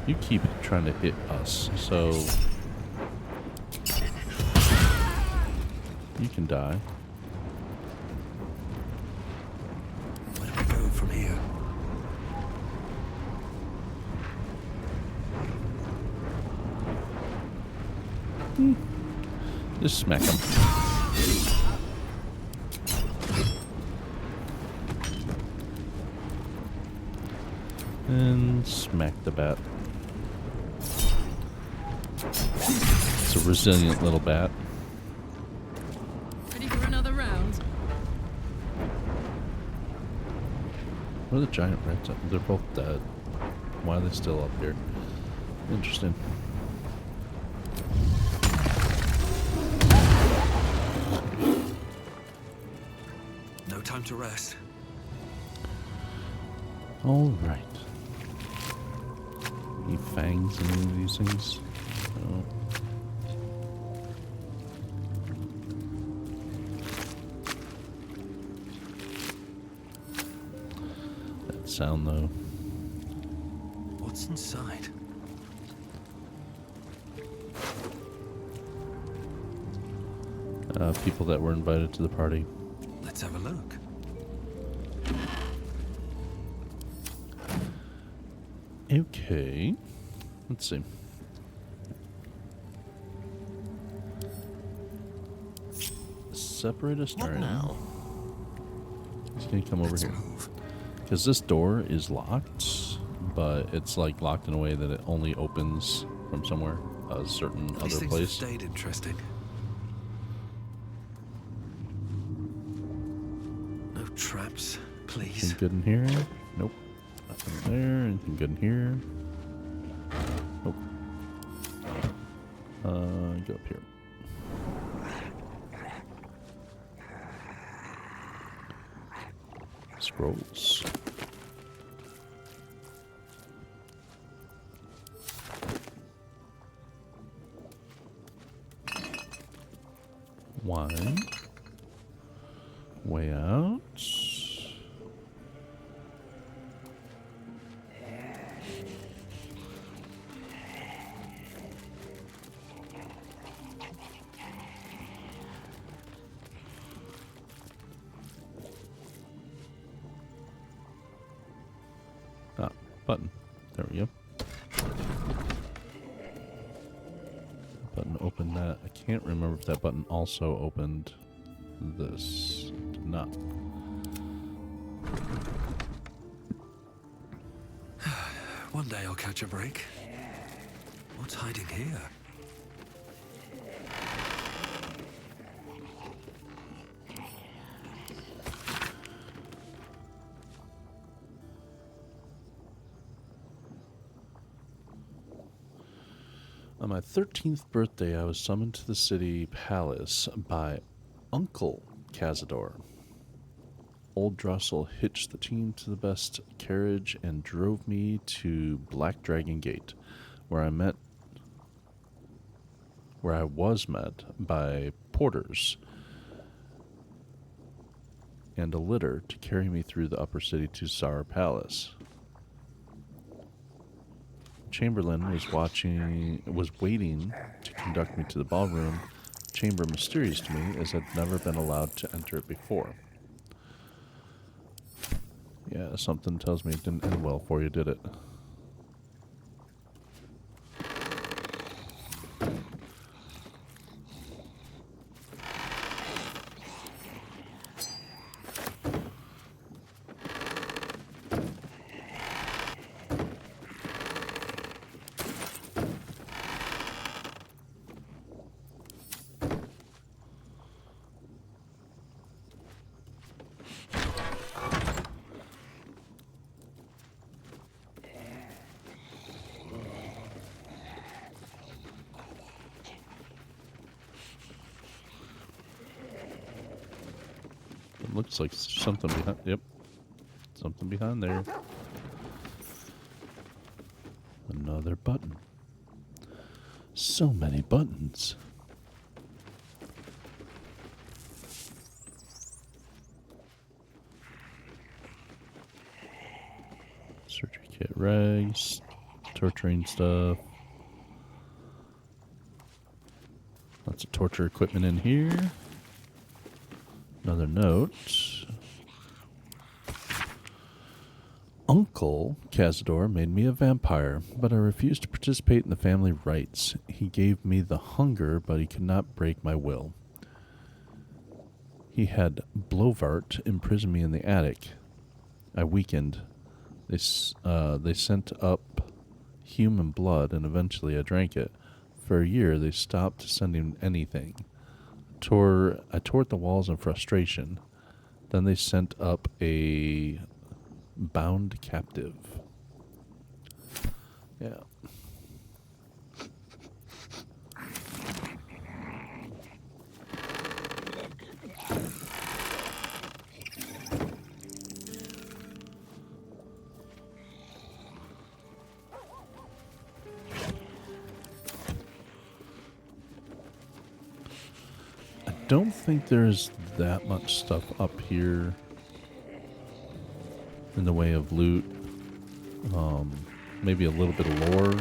You keep trying to hit us, so you can die. Where do we go from here? Just smack him. And smack the bat. It's a resilient little bat. Ready for another round? Where are the giant rats at? They're both dead. Why are they still up here? Interesting. No time to rest. All right. Any fangs in any of these things? No. That sound, though. What's inside? People that were invited to the party. Let's have a look. Okay. Let's see. Separate Astarion. now? He's gonna come over here. Because this door is locked, but it's like locked in a way that it only opens from somewhere, a certain These other things have place. stayed interesting. No traps, please. Anything good in here? Nope. Nothing there. Anything good in here? Nope. Go up here. Scrolls. Wine. Way out. Button. There we go. Button opened that. I can't remember if that button also opened this. Did not. One day I'll catch a break. What's hiding here? On my 13th birthday, I was summoned to the city palace by Uncle Cazador. Old Drossel hitched the team to the best carriage and drove me to Black Dragon Gate, where I was met by porters and a litter to carry me through the upper city to Szarr Palace. Chamberlain was waiting to conduct me to the ballroom chamber, mysterious to me as I'd never been allowed to enter it before. Yeah, something tells me it didn't end well for you, did it? Looks like something behind. Yep. Something behind there. Another button. So many buttons. Surgery kit rags. Torturing stuff. Lots of torture equipment in here. Another note. Uncle Cazador made me a vampire, but I refused to participate in the family rites. He gave me the hunger, but he could not break my will. He had Blovart imprison me in the attic. I weakened. They sent up human blood, and eventually I drank it. For a year, they stopped sending anything. I tore at the walls in frustration. Then they sent up a bound captive. Yeah. Don't think there's that much stuff up here in the way of loot. Maybe a little bit of lore.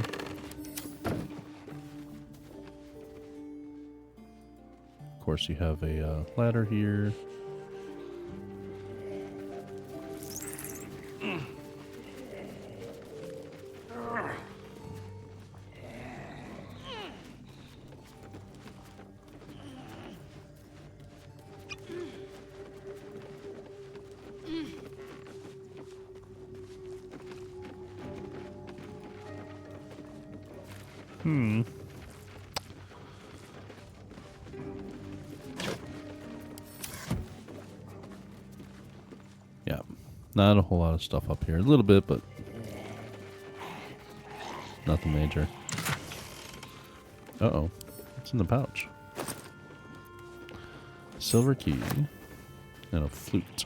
Of course, you have a ladder here. Yeah, not a whole lot of stuff up here. A little bit, but nothing major. Uh-oh. What's in the pouch? Silver key and a flute.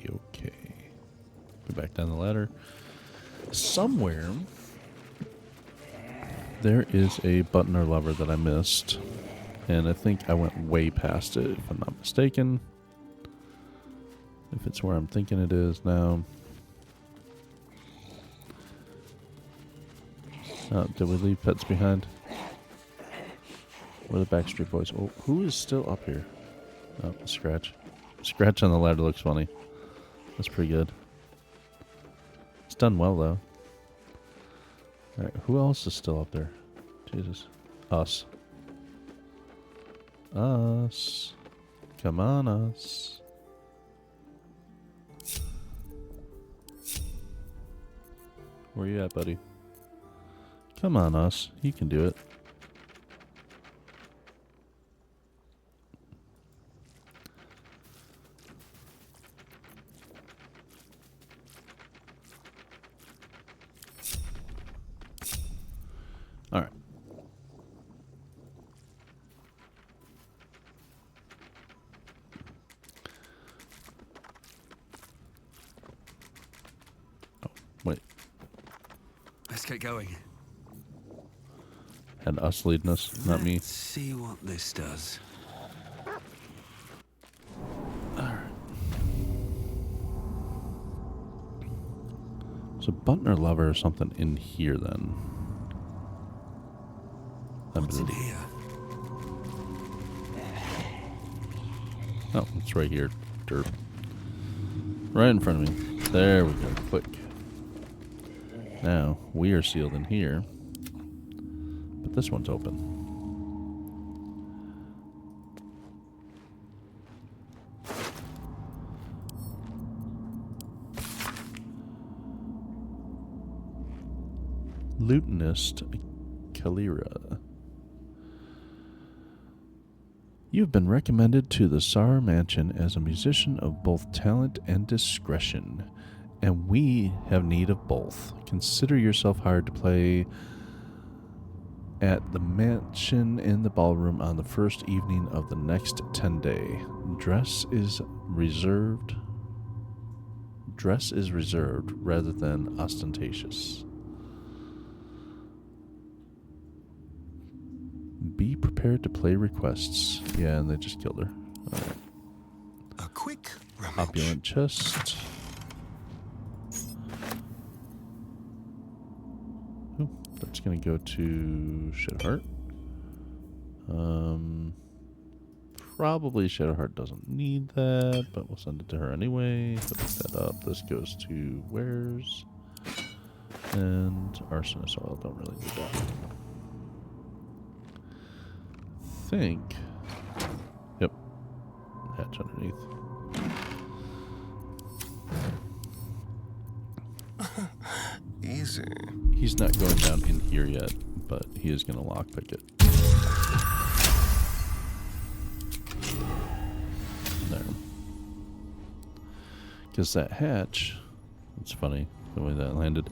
Okay. Go back down the ladder. Somewhere there is a button or lever that I missed, and I think I went way past it, if I'm not mistaken. If it's where I'm thinking it is now. Oh, did we leave pets behind? Where are the Backstreet Boys? Oh, who is still up here? Oh, Scratch. Scratch on the ladder looks funny. That's pretty good. It's done well, though. Alright, who else is still up there? Jesus. Us. Us. Come on, us. Where you at, buddy? Come on, us. You can do it. Wait. Let's get going. And us leading us, not me. Let's see what this does. Alright. So button or lever or something in here then. What's in here? Oh, it's right here. Derp. Right in front of me. There we go. Click. Now, we are sealed in here. But this one's open. Lutenist Kalira. You've been recommended to the Szarr Mansion as a musician of both talent and discretion, and we have need of both. Consider yourself hired to play at the mansion in the ballroom on the first evening of the next 10-day. Dress is reserved rather than ostentatious. Be prepared to play requests. Yeah, and they just killed her. Alright. A quick rummage. Opulent chest. Ooh, that's gonna go to Shadowheart. Probably Shadowheart doesn't need that, but we'll send it to her anyway. So pick that up. This goes to Wares. And Arsonist Oil, don't really need that. Think. Yep. Hatch underneath. Easy. He's not going down in here yet, but he is going to lockpick it. There. Because that hatch, it's funny the way that landed,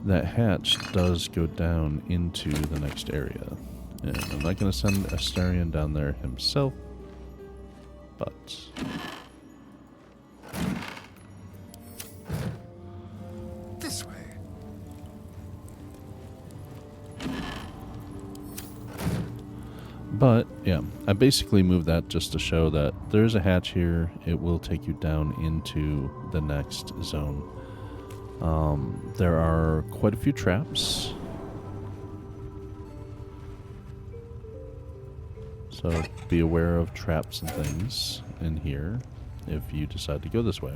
that hatch does go down into the next area. And I'm not going to send Astarion down there himself, but This way. But yeah, I basically moved that just to show that there's a hatch here. It will take you down into the next zone. There are quite a few traps. So be aware of traps and things in here if you decide to go this way.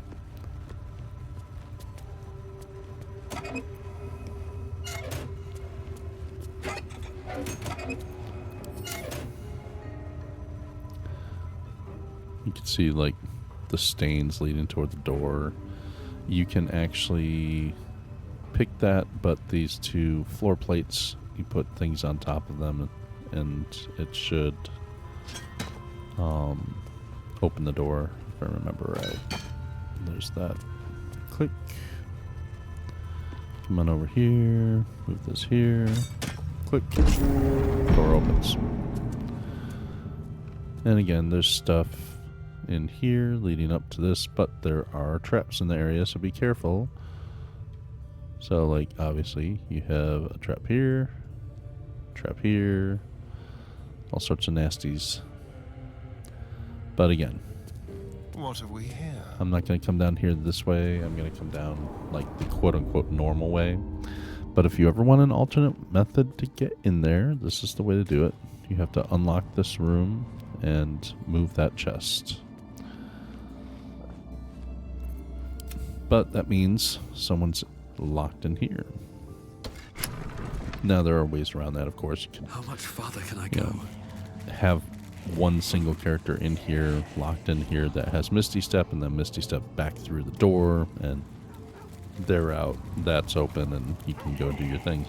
You can see like the stains leading toward the door. You can actually pick that, but these two floor plates, you put things on top of them and it should open the door, if I remember right. There's that. Click. Come on over here. Move this here. Click. Door opens. And again, there's stuff in here leading up to this, but there are traps in the area, so be careful. So, like, obviously, you have a trap here, all sorts of nasties. But again, What have we here? I'm not going to come down here this way. I'm going to come down like the quote-unquote normal way. But if you ever want an alternate method to get in there, this is the way to do it. You have to unlock this room and move that chest. But that means someone's locked in here. Now there are ways around that, of course. You can, how much farther can I go? Have one single character in here, locked in here, that has Misty Step, and then Misty Step back through the door, and they're out. That's open, and you can go do your thing.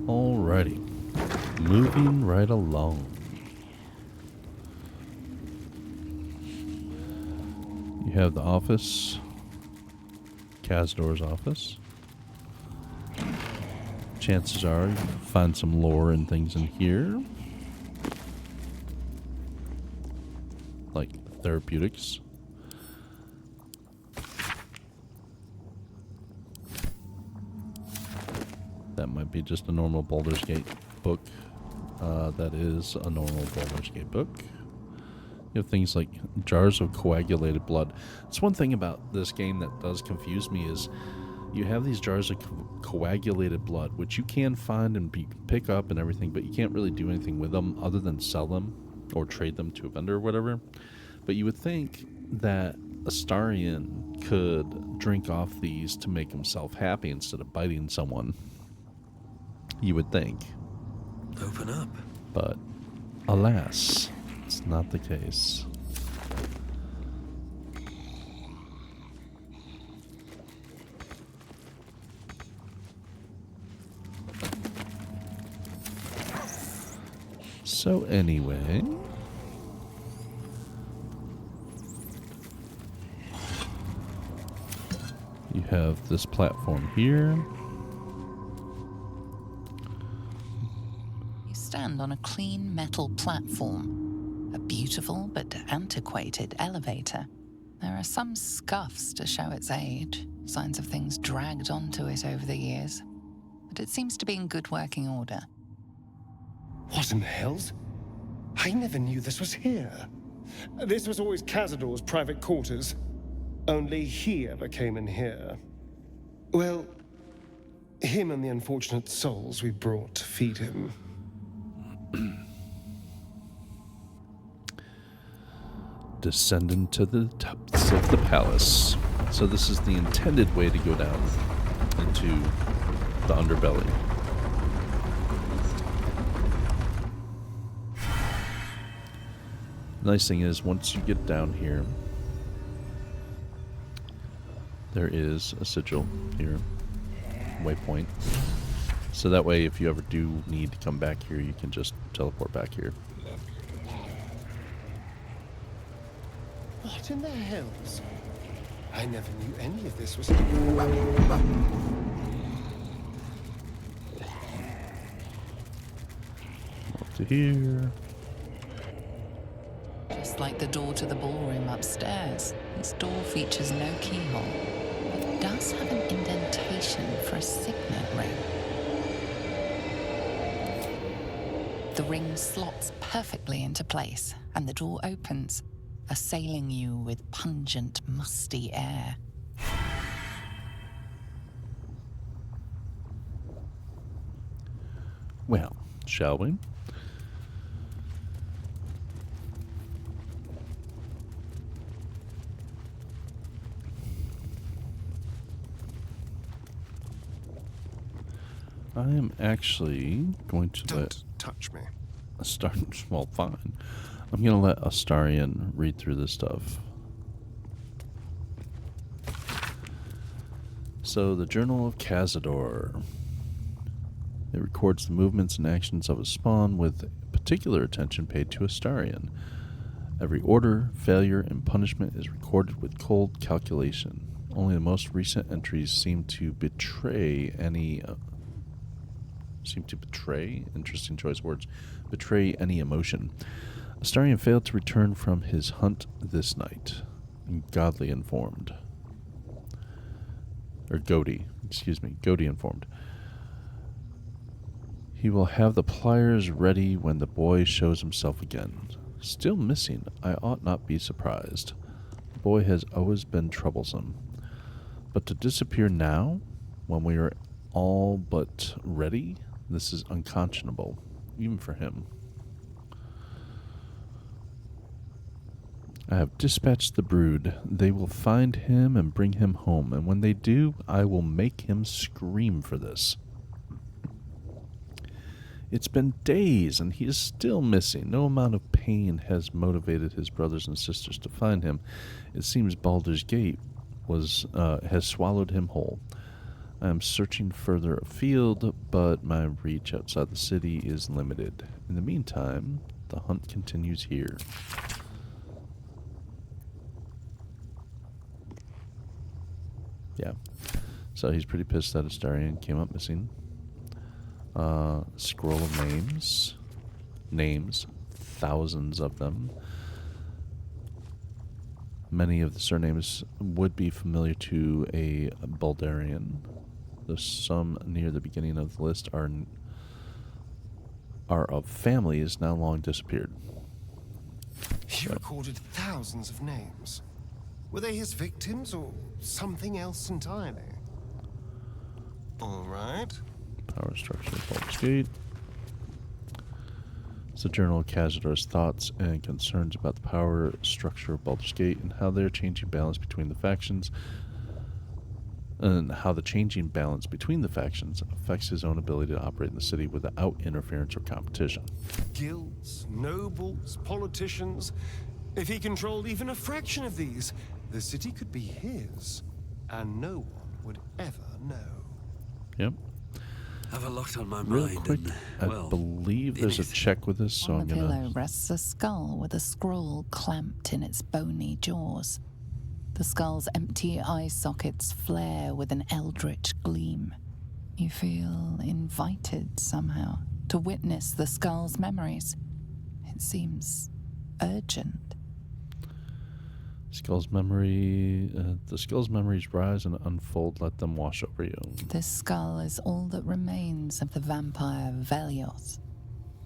Alrighty. Moving right along. You have the office, Cazador's office. Chances are you find some lore and things in here. like therapeutics. That might be just a normal Baldur's Gate book. That is a normal Baldur's Gate book. You have things like jars of coagulated blood. It's one thing about this game that does confuse me is you have these jars of coagulated blood, which you can find and pick up and everything, but you can't really do anything with them other than sell them or trade them to a vendor or whatever. But you would think that Astarion could drink off these to make himself happy instead of biting someone. You would think. Open up. But alas, it's not the case. So anyway, you have this platform here. You stand on a clean metal platform, a beautiful but antiquated elevator. There are some scuffs to show its age, signs of things dragged onto it over the years, but it seems to be in good working order. What in the hells? I never knew this was here. This was always Cazador's private quarters. Only he ever came in here. Well, him and the unfortunate souls we brought to feed him. Descend into the depths of the palace. So this is the intended way to go down into the underbelly. Nice thing is, once you get down here, there is a sigil here, waypoint. So that way, if you ever do need to come back here, you can just teleport back here. What in the hells? I never knew any of this was... Up to here. Just like the door to the ballroom upstairs, this door features no keyhole, but it does have an indentation for a signet ring. The ring slots perfectly into place, and the door opens, assailing you with pungent, musty air. Well, shall we? I am actually going to Don't touch me. Well, fine. I'm going to let Astarion read through this stuff. So, the Journal of Cazador. It records the movements and actions of a spawn with particular attention paid to Astarion. Every order, failure, and punishment is recorded with cold calculation. Only the most recent entries seem to betray any... interesting choice of words, betray any emotion. Astarion failed to return from his hunt this night. Godly informed. Godi informed. He will have the pliers ready when the boy shows himself again. Still missing, I ought not be surprised. The boy has always been troublesome. But to disappear now, when we are all but ready, this is unconscionable, even for him. I have dispatched the brood. They will find him and bring him home, and when they do, I will make him scream for this. It's been days, and he is still missing. No amount of pain has motivated his brothers and sisters to find him. It seems Baldur's Gate has swallowed him whole. I am searching further afield, but my reach outside the city is limited. In the meantime, the hunt continues here. Yeah. So he's pretty pissed that Astarion came up missing. Scroll of names. Names. Thousands of them. Many of the surnames would be familiar to a Baldarian. The some near the beginning of the list are of families now long disappeared. He recorded thousands of names. Were they his victims or something else entirely? All right. Power structure of Baldur's Gate. It's a journal of Cazador's thoughts and concerns about the power structure of Baldur's Gate and how they're changing balance between the factions, and how the changing balance between the factions affects his own ability to operate in the city without interference or competition. Guilds, nobles, politicians. If he controlled even a fraction of these, the city could be his, and no one would ever know. Yep. Have a lot on my Real mind. quick, and, I believe there's a check with this, so On I'm the gonna. pillow rests a skull with a scroll clamped in its bony jaws. The skull's empty eye sockets flare with an eldritch gleam. You feel invited somehow to witness the skull's memories. It seems urgent. The skull's memories rise and unfold. Let them wash over you. This skull is all that remains of the vampire Velioth.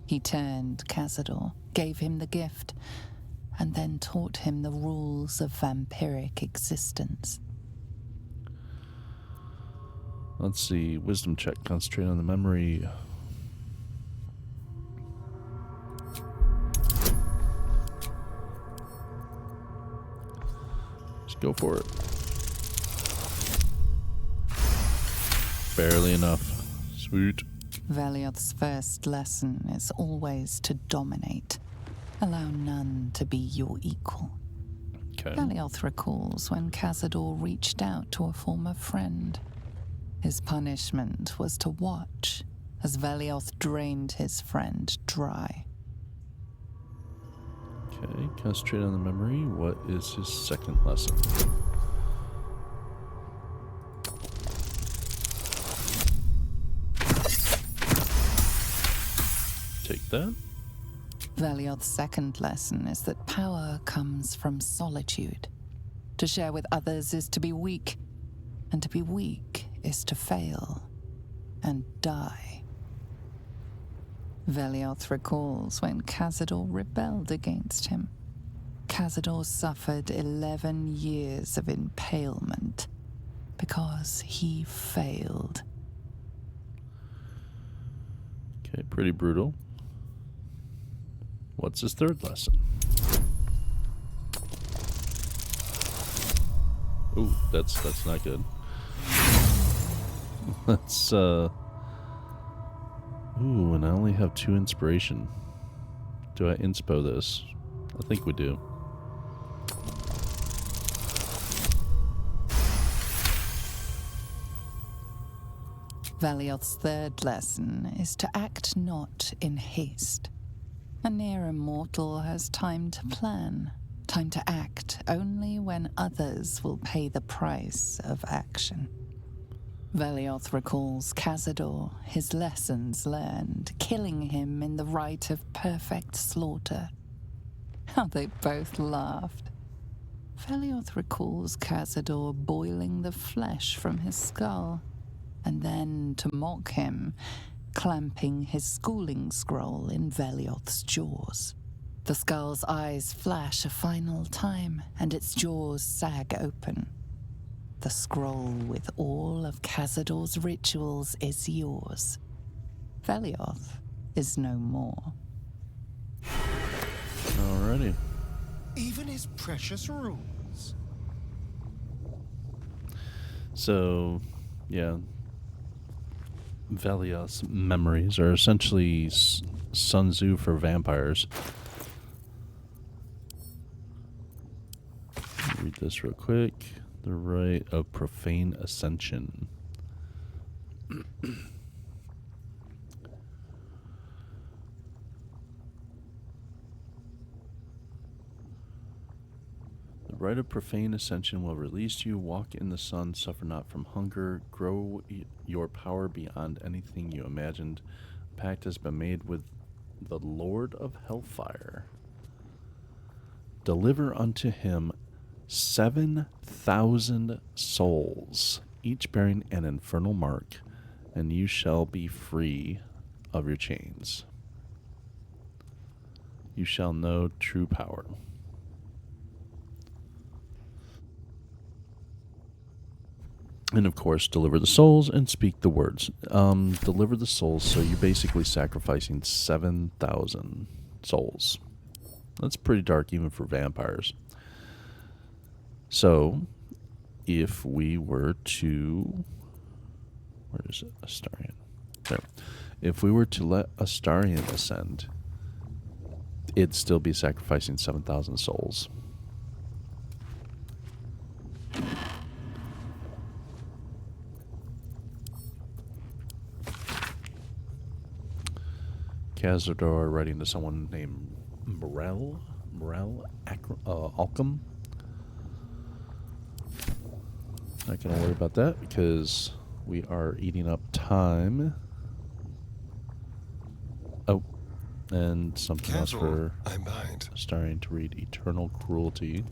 He turned Cazador, gave him the gift, and then taught him the rules of vampiric existence. Let's see. Wisdom check. Concentrate on the memory. Just go for it. Barely enough. Sweet. Velioth's first lesson is always to dominate. Allow none to be your equal. Okay. Velioth recalls when Cazador reached out to a former friend. His punishment was to watch as Velioth drained his friend dry. Okay, concentrate on the memory. What is his second lesson? Take that. Velioth's second lesson is that power comes from solitude. To share with others is to be weak, and to be weak is to fail and die. Velioth recalls when Cazador rebelled against him. Cazador suffered 11 years of impalement because he failed. Okay, pretty brutal. What's his third lesson? Ooh, that's not good. Let's ooh, and I only have 2 inspiration. Do I inspo this? I think we do. Velioth's third lesson is to act not in haste. A near immortal has time to plan, time to act only when others will pay the price of action. Velioth recalls Cazador, his lessons learned, killing him in the rite of perfect slaughter. How they both laughed. Velioth recalls Cazador boiling the flesh from his skull, and then, to mock him, clamping his schooling scroll in Velioth's jaws. The skull's eyes flash a final time, and its jaws sag open. The scroll with all of Cazador's rituals is yours. Velioth is no more. Alrighty. Even his precious rules. So, yeah. Velioth's memories are essentially Sun Tzu for vampires. Read this real quick. The rite of profane ascension. The rite of profane ascension will release you, walk in the sun, suffer not from hunger, grow your power beyond anything you imagined. A pact has been made with the Lord of Hellfire. Deliver unto him 7,000 souls, each bearing an infernal mark, and you shall be free of your chains. You shall know true power. And of course, deliver the souls and speak the words. Deliver the souls, so you're basically sacrificing 7,000 souls. That's pretty dark even for vampires. So, if we were to... Where is it? Astarion. There. If we were to let Astarion ascend, it'd still be sacrificing 7,000 souls. Cazador writing to someone named Morel Alchem. Not going to worry about that because we are eating up time. Oh, and something else for starting to read Eternal Cruelty.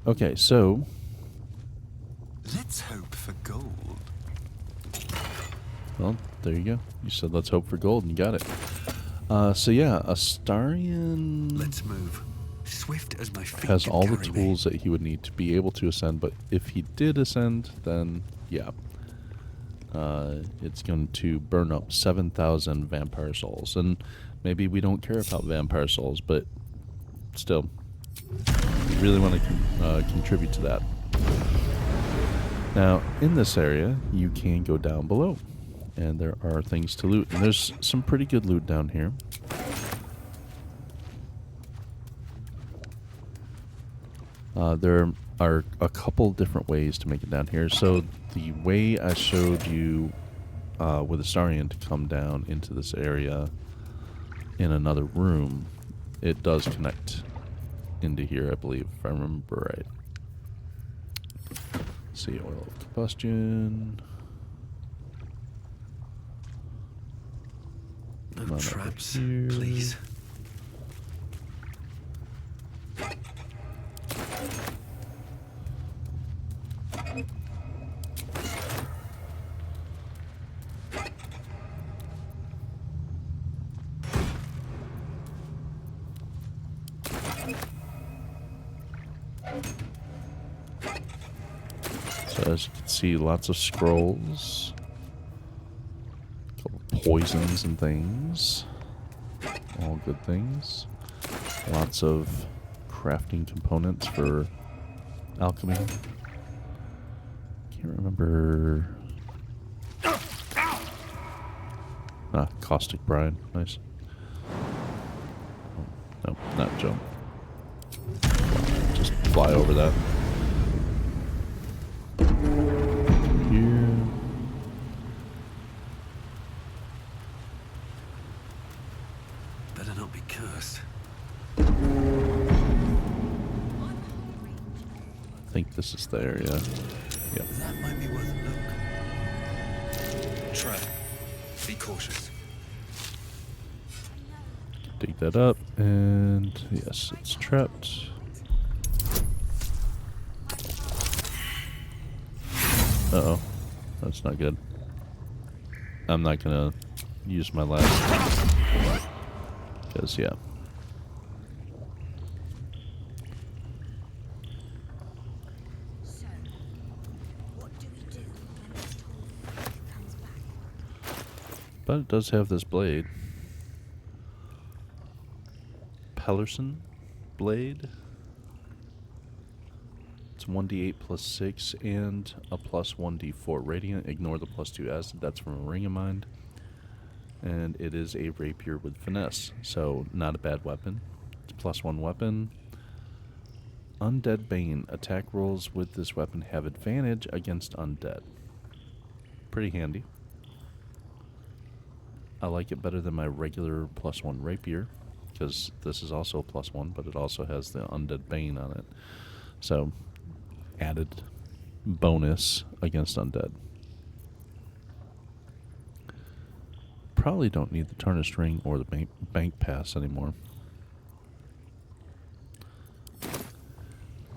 Okay, so let's hope for gold. Well, there you go. You said let's hope for gold, and you got it. So yeah, Astarion. Let's move. Swift as my feet has can all the carry tools that he would need to be able to ascend. But if he did ascend, then yeah, it's going to burn up 7,000 vampire souls. And maybe we don't care about vampire souls, but still, we really want to contribute to that. Now, in this area, you can go down below, and there are things to loot. And there's some pretty good loot down here. There are a couple different ways to make it down here. So the way I showed you with Astarion to come down into this area in another room, it does connect into here, I believe, if I remember right. Let's see, oil of combustion. No traps, please. So as you can see, lots of scrolls, a couple poisons and things, all good things. Lots of crafting components for alchemy. Can't remember. Ah, caustic brine, nice. Oh, no, not jump. Just fly over that. Here. Better not be cursed. I think this is the area. Yeah. That might be worth a look. Try. Be cautious. Dig that up, and yes, it's trapped. Uh-oh. That's not good. I'm not gonna use my last... Because, yeah. But it does have this blade. Pellerson blade. It's 1d8 plus 6 and a plus 1d4 radiant. Ignore the plus 2 acid. That's from a Ring of Mind. And it is a rapier with finesse. So, not a bad weapon. It's plus 1 weapon. Undead Bane. Attack rolls with this weapon have advantage against undead. Pretty handy. I like it better than my regular plus 1 rapier, because this is also a plus 1, but it also has the Undead Bane on it. So, added bonus against undead. probably don't need the tarnished ring or the bank pass anymore.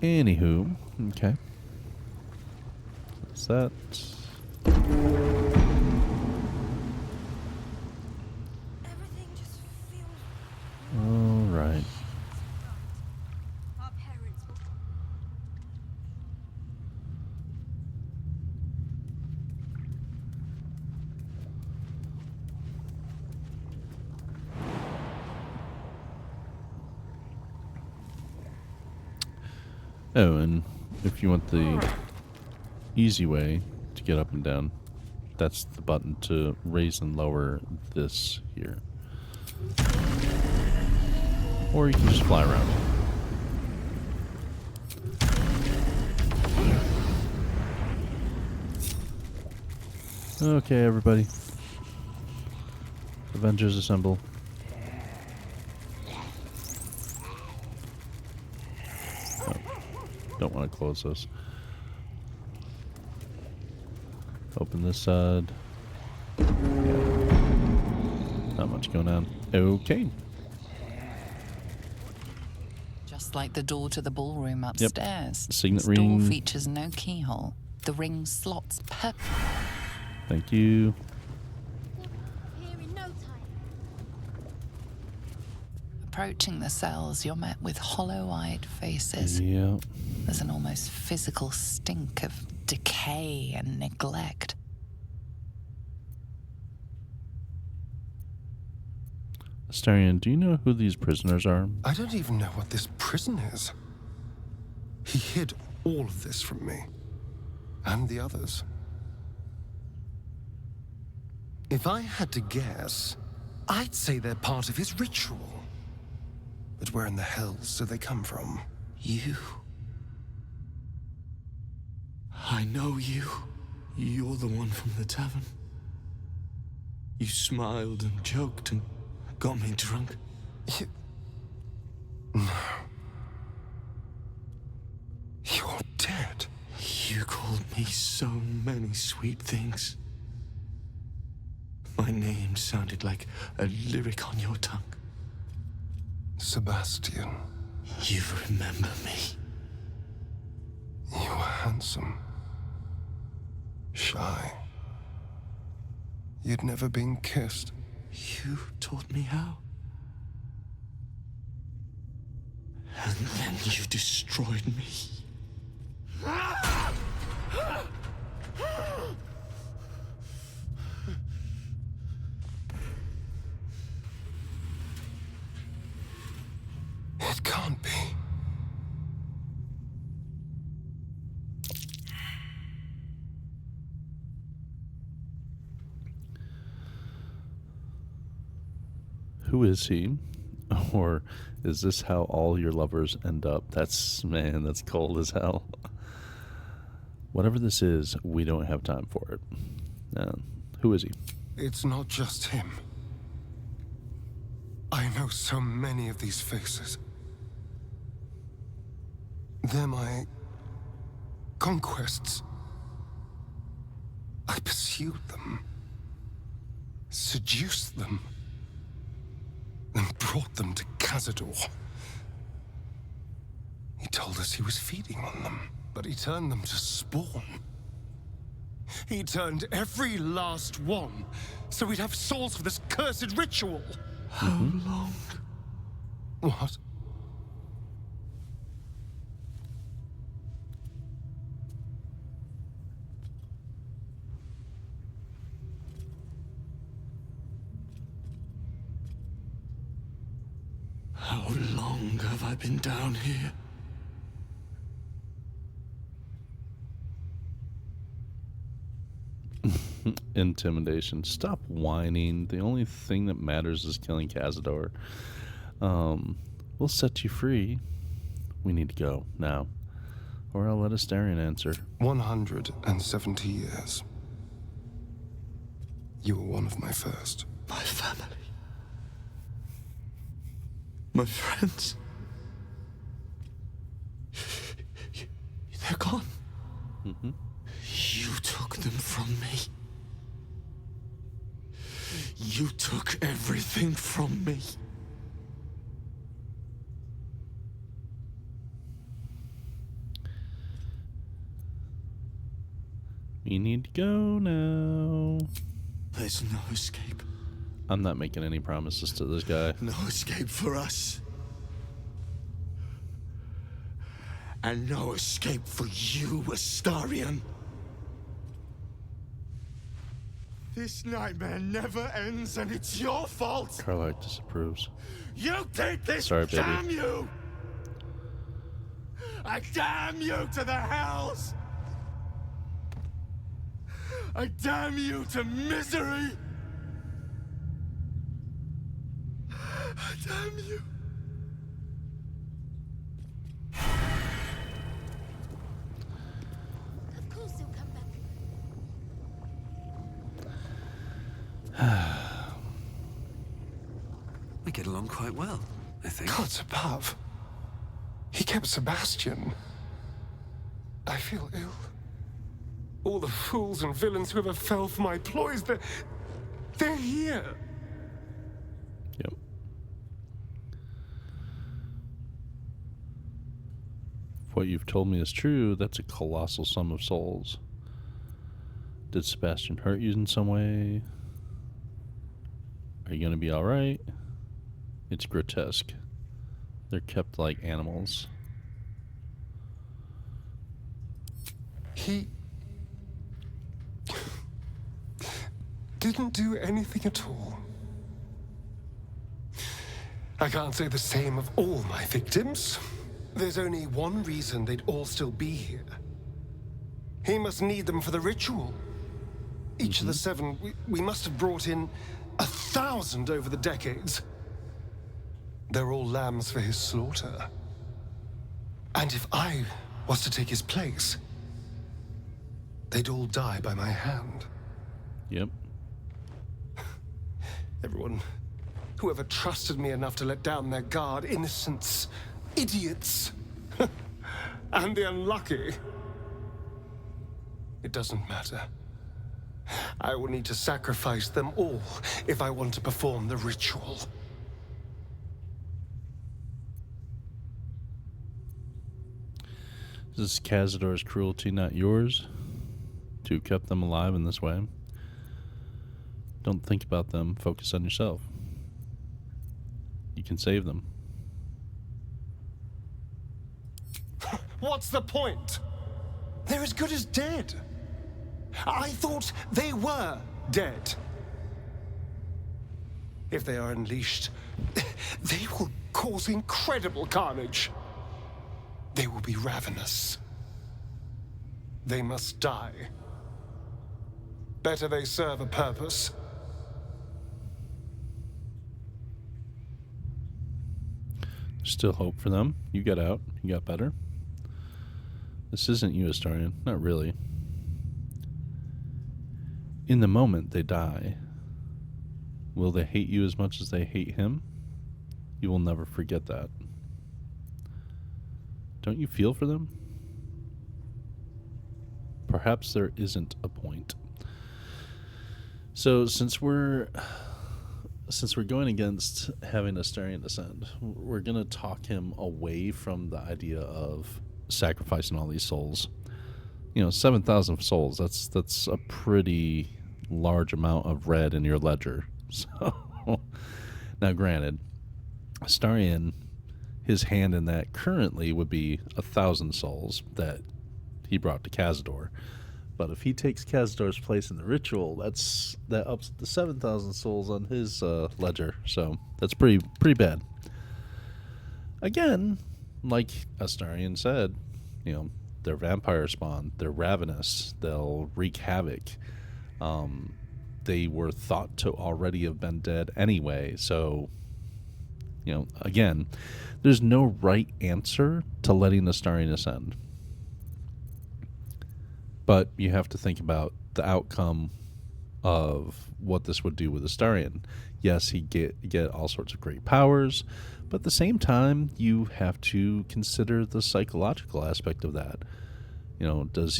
Anywho, okay. That's that. Everything just feels All right. our parents will Oh, and if you want the easy way to get up and down, that's the button to raise and lower this here. Or you can just fly around. Okay, everybody. Avengers assemble. Don't want to close this. Open this side. Yeah. Not much going on. Okay. Just like the door to the ballroom upstairs. Signet this door ring. features no keyhole. The ring slots perfect. Thank you. Here in no time. Approaching the cells, you're met with hollow-eyed faces. Yeah. There's an almost physical stink of decay and neglect. Astarion, do you know who these prisoners are? I don't even know what this prison is. He hid all of this from me. And the others. If I had to guess, I'd say they're part of his ritual. But where in the hells do they come from? You. I know you. You're the one from the tavern. You smiled and joked and got me drunk. No. You're dead. You called me so many sweet things. My name sounded like a lyric on your tongue. Sebastian. You remember me. You were handsome. Shy. You'd never been kissed. You taught me how. And then you destroyed me. It can't be. Who is he? Or is this how all your lovers end up? That's cold as hell. Whatever this is, we don't have time for it. Who is he? It's not just him. I know so many of these faces. They're my conquests. I pursued them, seduced them, and brought them to Cazador. He told us he was feeding on them, but he turned them to spawn. He turned every last one, so we'd have souls for this cursed ritual. How long? What? How long have I been down here? Intimidation. Stop whining. The only thing that matters is killing Cazador. We'll set you free. We need to go now. Or I'll let Astarion answer. 170 years. You were one of my first. My family. My friends. They're gone. You took them from me. You took everything from me. We need to go now. There's no escape. I'm not making any promises to this guy. No escape for us. And no escape for you, Astarion. This nightmare never ends, and it's your fault. Carlock disapproves. You did this. Sorry, baby. Damn you! I damn you to the hells! I damn you to misery! I damn you! Of course he'll come back. We get along quite well, I think. Gods above. He kept Sebastian. I feel ill. All the fools and villains who ever fell for my ploys, they're here. Yep. If what you've told me is true, that's a colossal sum of souls. Did Sebastian hurt you in some way? Are you going to be alright? It's grotesque. They're kept like animals. He didn't do anything at all. I can't say the same of all my victims. There's only one reason they'd all still be here. He must need them for the ritual. Each of the 7, we must have brought in 1,000 over the decades. They're all lambs for his slaughter. And if I was to take his place, they'd all die by my hand. Yep. Everyone, whoever trusted me enough to let down their guard, innocents, idiots, and the unlucky. It doesn't matter. I will need to sacrifice them all if I want to perform the ritual. This is Cazador's cruelty, not yours, to have kept them alive in this way. Don't think about them. Focus on yourself. You can save them. What's the point? They're as good as dead. I thought they were dead. If they are unleashed, they will cause incredible carnage. They will be ravenous. They must die. Better they serve a purpose. Still hope for them. You got out. You got better. This isn't you, Astarion. Not really. In the moment they die, will they hate you as much as they hate him? You will never forget that. Don't you feel for them? Perhaps there isn't a point. So since we're going against having Astarion descend, we're going to talk him away from the idea of sacrificing all these souls. 7,000 souls, that's a pretty large amount of red in your ledger. So, now granted, Astarion, his hand in that currently would be 1,000 souls that he brought to Cazador. But if he takes Cazador's place in the ritual, that ups to 7,000 souls on his ledger. So that's pretty bad. Again, like Astarion said, they're vampire spawn. They're ravenous. They'll wreak havoc. They were thought to already have been dead anyway. So, again, there's no right answer to letting Astarion ascend. But you have to think about the outcome of what this would do with Astarion. Yes, he get all sorts of great powers, but at the same time, you have to consider the psychological aspect of that. Does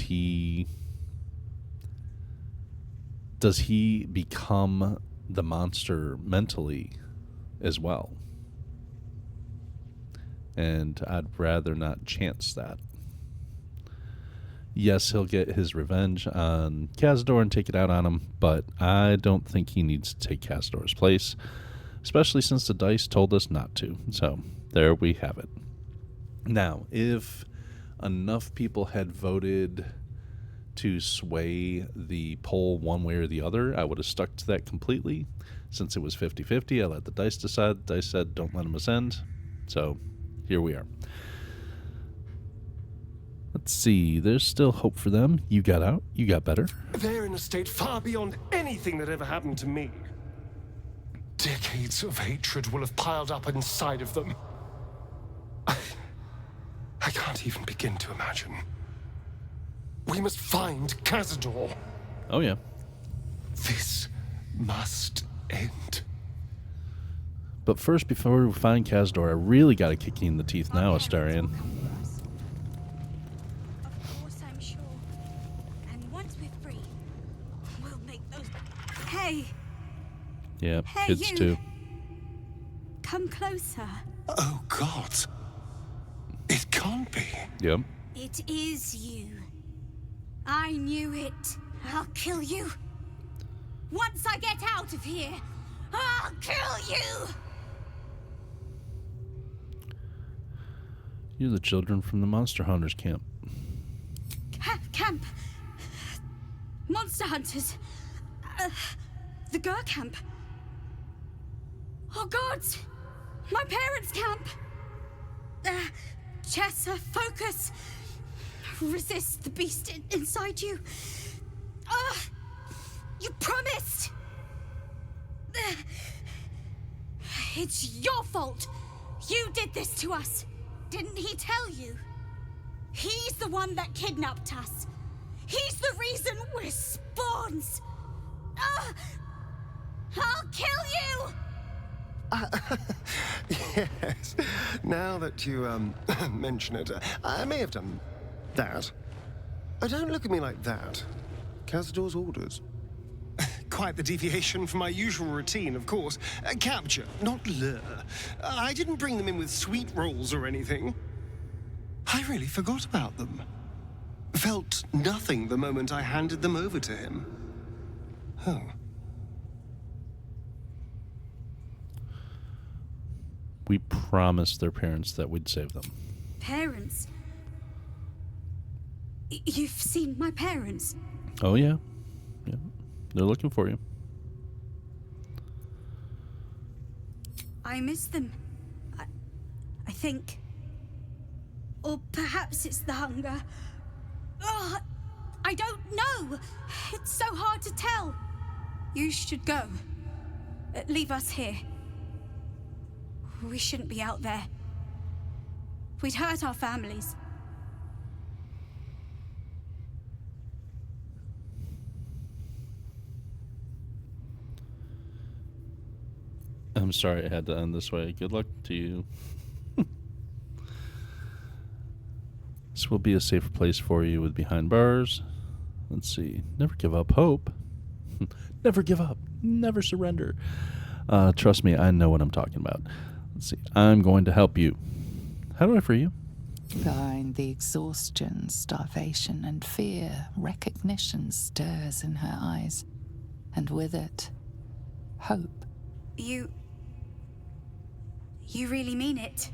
he become the monster mentally as well. And I'd rather not chance that. Yes, he'll get his revenge on Cazador and take it out on him, but I don't think he needs to take Cazador's place, especially since the dice told us not to. So, there we have it. Now, if enough people had voted to sway the poll one way or the other, I would have stuck to that completely. Since it was 50-50, I let the dice decide. The dice said, don't let him ascend. So, here we are. Let's see. There's still hope for them. You got out. You got better. They're in a state far beyond anything that ever happened to me. Decades of hatred will have piled up inside of them. I can't even begin to imagine. We must find Cazador. Oh, yeah. This must end. But first, before we find Cazador, I really got to kick you in the teeth now, Astarion. Of course, I'm sure. And once we're free, we'll make those... Hey! Yeah, Hey, kids you. too. Come closer. Oh, God. It can't be. Yep. It is you. I knew it. I'll kill you. Once I get out of here, I'll kill you! You're the children from the Monster Hunters camp. Camp. Monster Hunters. The Gur camp. Oh, God! My parents' camp. Chessa, focus. Resist the beast inside you. You promised. It's your fault. You did this to us. Didn't he tell you? He's the one that kidnapped us. He's the reason we're spawns. I'll kill you! Yes. Now that you, mention it, I may have done that. Don't look at me like that. Cazador's orders. Quite the deviation from my usual routine, of course. Capture, not lure. I didn't bring them in with sweet rolls or anything. I really forgot about them. Felt nothing the moment I handed them over to him. Oh. We promised their parents that we'd save them. Parents? You've seen my parents? Oh, yeah. Yeah. They're looking for you. I miss them. I think. Or perhaps it's the hunger. Oh, I don't know. It's so hard to tell. You should go. Leave us here. We shouldn't be out there. We'd hurt our families. I'm sorry it had to end this way. Good luck to you. This will be a safer place for you with behind bars. Let's see. Never give up hope. Never give up. Never surrender. Trust me, I know what I'm talking about. Let's see. I'm going to help you. How do I free you? Behind the exhaustion, starvation, and fear, recognition stirs in her eyes. And with it, hope. You really mean it?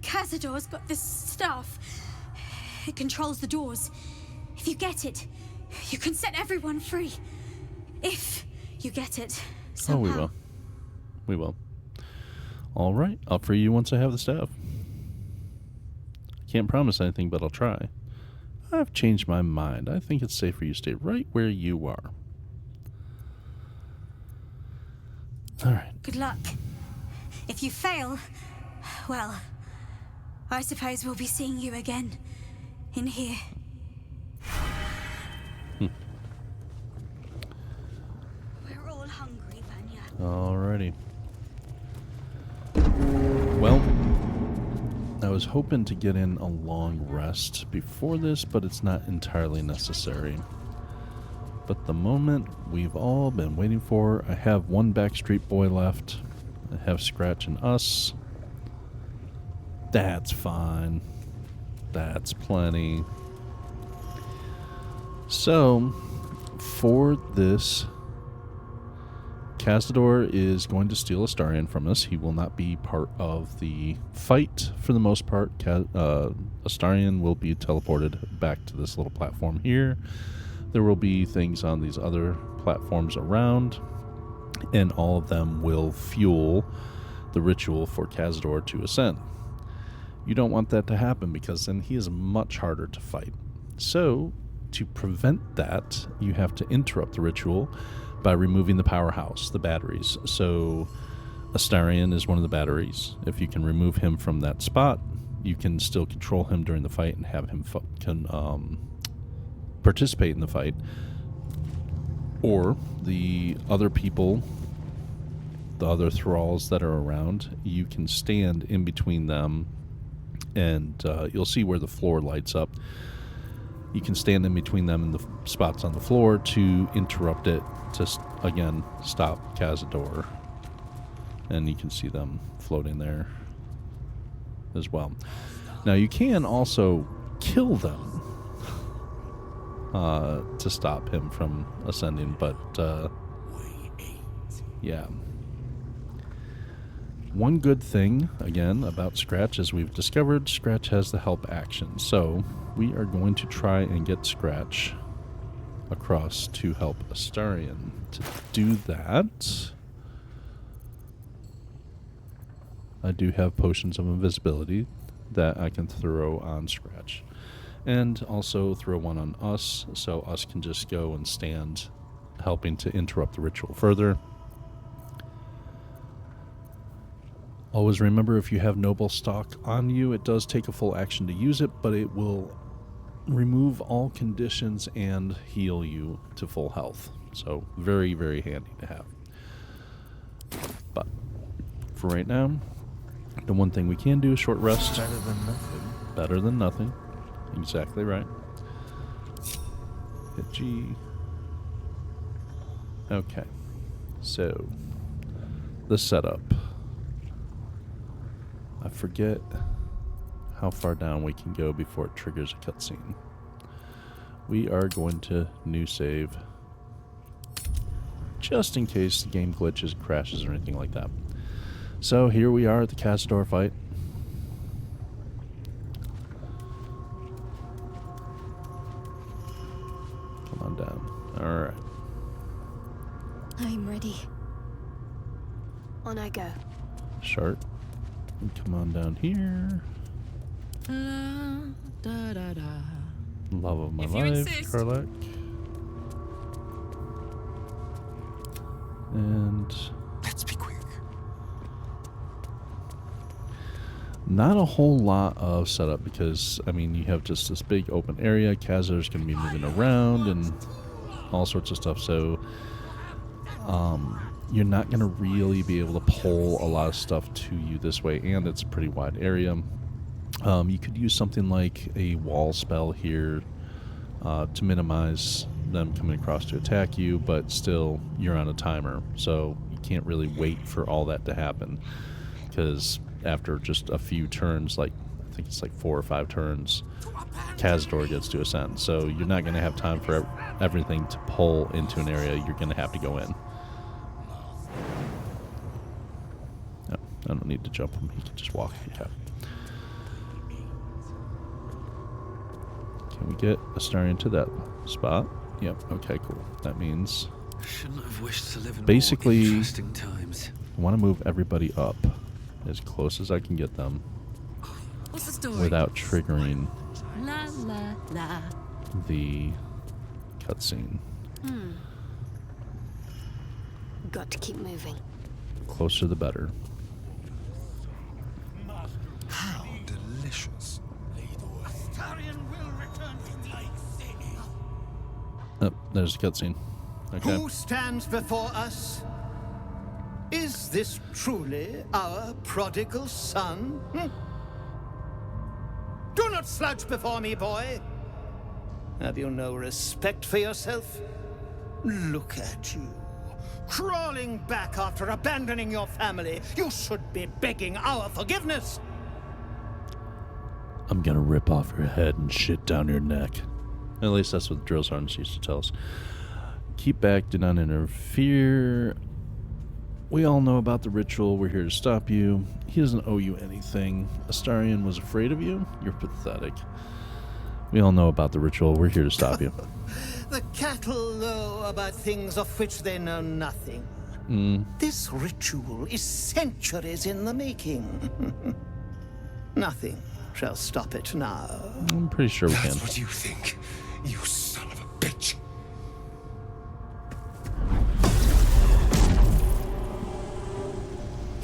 Cazador's got this stuff. It controls the doors. If you get it, you can set everyone free. If you get it, somehow. Oh, we will. We will. All right. I'll free you once I have the staff. Can't promise anything, but I'll try. I've changed my mind. I think it's safe for you to stay right where you are. All right. Good luck. If you fail, well, I suppose we'll be seeing you again in here. We're all hungry, Vanya. Alrighty. Well, I was hoping to get in a long rest before this, but it's not entirely necessary. But the moment we've all been waiting for, I have one Backstreet Boy left. I have Scratch and Us. That's fine. That's plenty. So, for this, Cazador is going to steal Astarion from us. He will not be part of the fight for the most part. Astarion will be teleported back to this little platform here. There will be things on these other platforms around, and all of them will fuel the ritual for Cazador to ascend. You don't want that to happen because then he is much harder to fight. So, to prevent that, you have to interrupt the ritual by removing the powerhouse, the batteries. So Astarion is one of the batteries. If you can remove him from that spot, you can still control him during the fight and have him participate in the fight. Or the other people, the other thralls that are around, you can stand in between them, and you'll see where the floor lights up. You can stand in between them and the spots on the floor to interrupt it, to, again, stop Cazador. And you can see them floating there as well. Now, you can also kill them to stop him from ascending, but, yeah. One good thing, again, about Scratch, as we've discovered, Scratch has the help action. So, we are going to try and get Scratch across to help Astarion. To do that, I do have potions of invisibility that I can throw on Scratch. And also throw one on Us, so Us can just go and stand, helping to interrupt the ritual further. Always remember, if you have Noble Stock on you, it does take a full action to use it, but it will remove all conditions and heal you to full health. So, very, very handy to have. But, for right now, the one thing we can do is short rest. Better than nothing. Better than nothing. Exactly right. Hit G. Okay. So, the setup. I forget how far down we can go before it triggers a cutscene. We are going to new save, just in case the game glitches, crashes, or anything like that. So here we are at the Cazador fight. Come on down. Alright. I'm ready. On I go. Sharp. Come on down here. Love of my life, Karlak. And let's be quick. Not a whole lot of setup because, I mean, you have just this big open area. Cazador's going to be moving around and all sorts of stuff. So, you're not going to really be able to pull a lot of stuff to you this way, and it's a pretty wide area. You could use something like a wall spell here to minimize them coming across to attack you, but still, you're on a timer, so you can't really wait for all that to happen, because after just a few turns, like I think it's like 4 or 5 turns, Cazador gets to ascend, so you're not going to have time for everything to pull into an area. You're going to have to go in. No, I don't need to jump him. He can just walk. Yeah. Can we get Astarion to that spot? Yep. Okay, cool. That means shouldn't have wished to live in basically more interesting times. I want to move everybody up as close as I can get them. What's the story? Without triggering La la la. the cutscene. Got to keep moving. Closer the better. How delicious. Astarion will return to Lake City. Oh, there's the cutscene. Okay. Who stands before us? Is this truly our prodigal son? Do not slouch before me, boy. Have you no respect for yourself? Look at you. Crawling back after abandoning your family. You should be begging our forgiveness. I'm gonna rip off your head and shit down your neck. At least that's what the drill sergeants used to tell us. Keep back, do not interfere. We all know about the ritual. We're here to stop you. He doesn't owe you anything. Astarion was afraid of you? You're pathetic. We all know about the ritual. We're here to stop you. The cattle know about things of which they know nothing. This ritual is centuries in the making. Nothing shall stop it now. I'm pretty sure we can. That's what you think, you son of a bitch.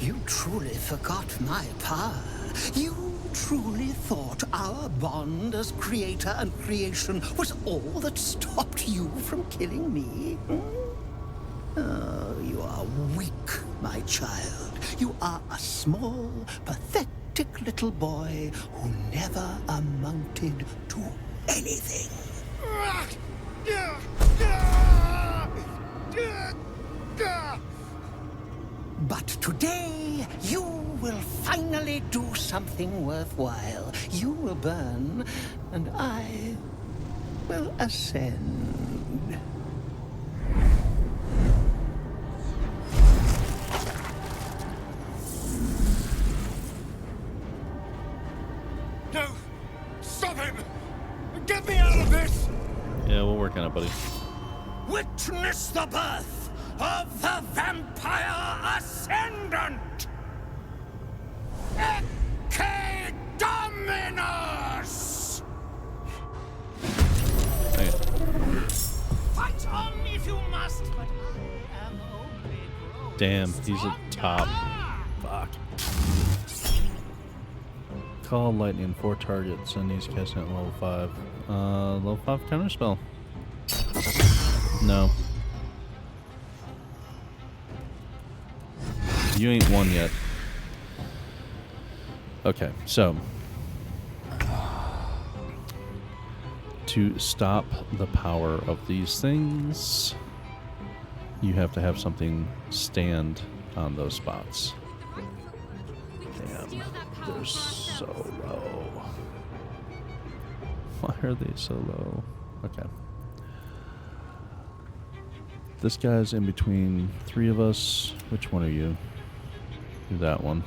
You truly forgot my power. You truly thought our bond as creator and creation was all that stopped you from killing me? Oh, you are weak, my child. You are a small, pathetic little boy who never amounted to anything. But today, you will finally do something worthwhile. You will burn, and I will ascend. No! Stop him! Get me out of this! Yeah, we'll work on it, buddy. Witness the birth of the Vampire Ascendant! Ecce Dominus! Fight on if you must, but I am only growing. Damn, he's at top. Fuck. Call lightning 4 targets and he's casting at level 5. Level 5 counterspell. No. You ain't won yet. Okay, so to stop the power of these things, you have to have something stand on those spots. Damn, they're so low. Why are they so low? Okay. This guy's in between 3 of us. Which one are you? Do that one.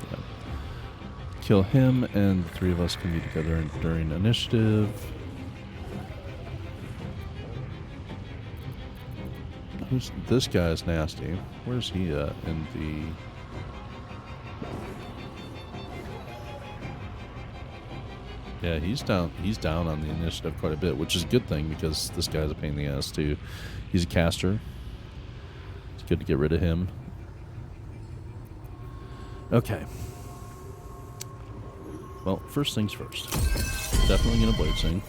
Yeah. Kill him, and the 3 of us can be together during initiative. This guy's nasty. Where's he at in the... Yeah, he's down on the initiative quite a bit, which is a good thing because this guy's a pain in the ass too. He's a caster. It's good to get rid of him. Okay. Well, first things first. Definitely gonna blade sing.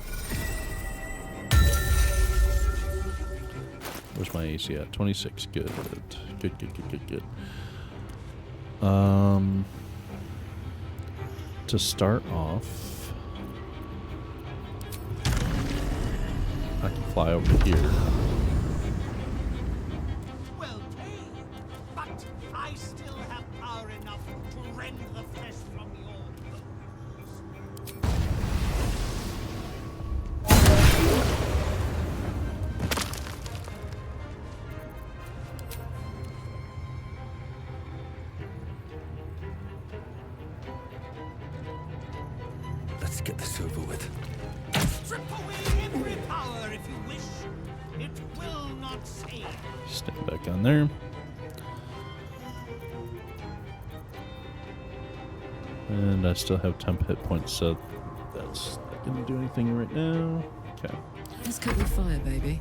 Where's my AC at? 26. Good. Good. To start off, I can fly over here. Well played, but I still have power enough to rend the flesh from your bones. Let's get this over with. Strip away every power if you wish. It will not save. Stand back on there. And I still have 10 hit points, so that's not going to do anything right now. Okay. Let's cut your fire, baby.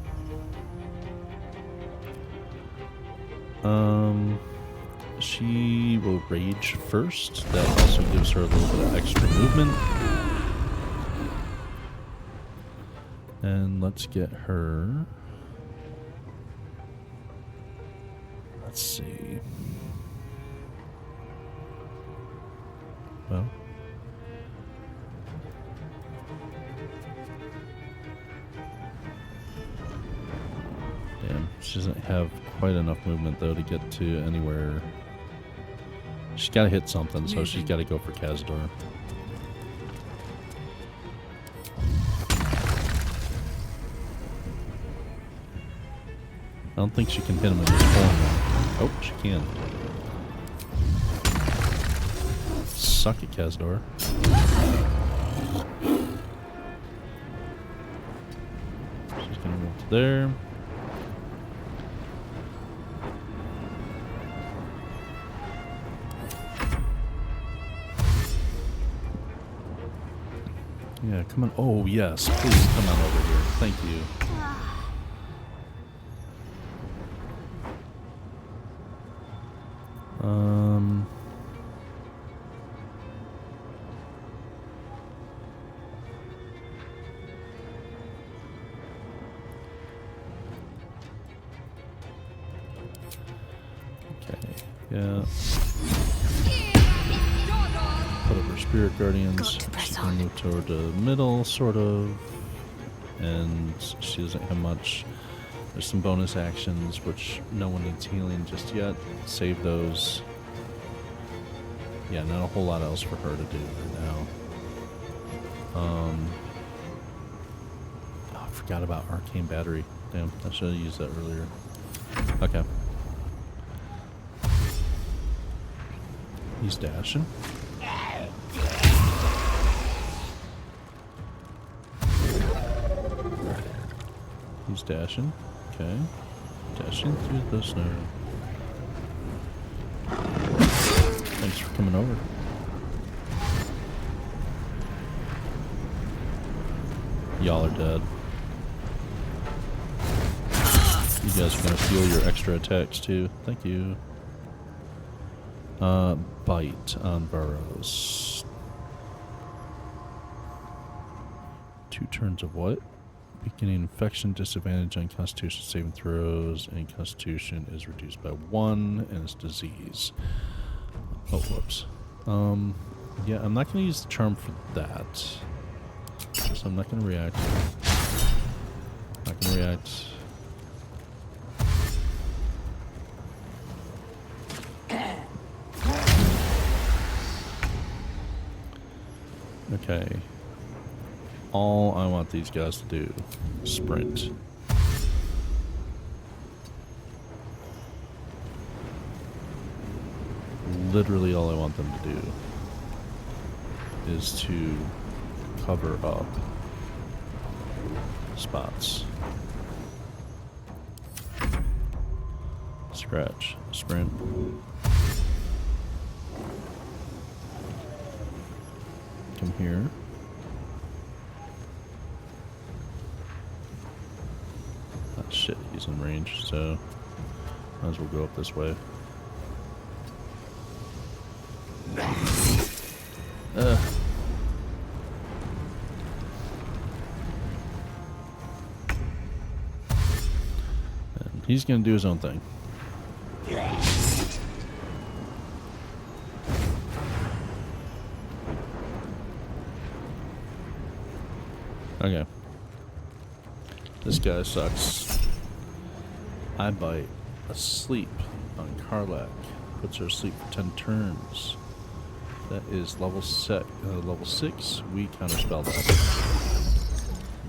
She will rage first. That also gives her a little bit of extra movement. And let's get her. Let's see. Well. Damn, she doesn't have quite enough movement though to get to anywhere. She's got to hit something, so she's got to go for Cazador. I don't think she can hit him in this form though. Oh, she can. Suck it, Cazador. She's gonna move to there. Yeah, come on. Oh, yes. Please come on over here. Thank you. Okay. Yeah. Put up her spirit guardians. She's gonna move toward the middle, sort of, and she doesn't have much. There's some bonus actions, which no one needs healing just yet. Save those. Yeah, not a whole lot else for her to do right now. Oh, I forgot about Arcane Battery. Damn, I should have used that earlier. Okay. He's dashing. He's dashing. Okay. Dashing through the snow. Thanks for coming over. Y'all are dead. You guys are gonna feel your extra attacks too. Thank you. Bite on burrows. 2 turns of what? Beginning infection, disadvantage on Constitution saving throws, and Constitution is reduced by 1, and it's disease. Oh, whoops. Yeah, I'm not going to use the charm for that. So I'm not going to react. Not going to react. Okay. All I want these guys to do is sprint. Literally all I want them to do is to cover up spots. Scratch, sprint. Come here. Oh shit, he's in range, so might as well go up this way. And he's gonna do his own thing. Okay. This guy sucks. I bite. Asleep on Karlach. Puts her asleep for 10 turns. That is level 6. We counterspell that.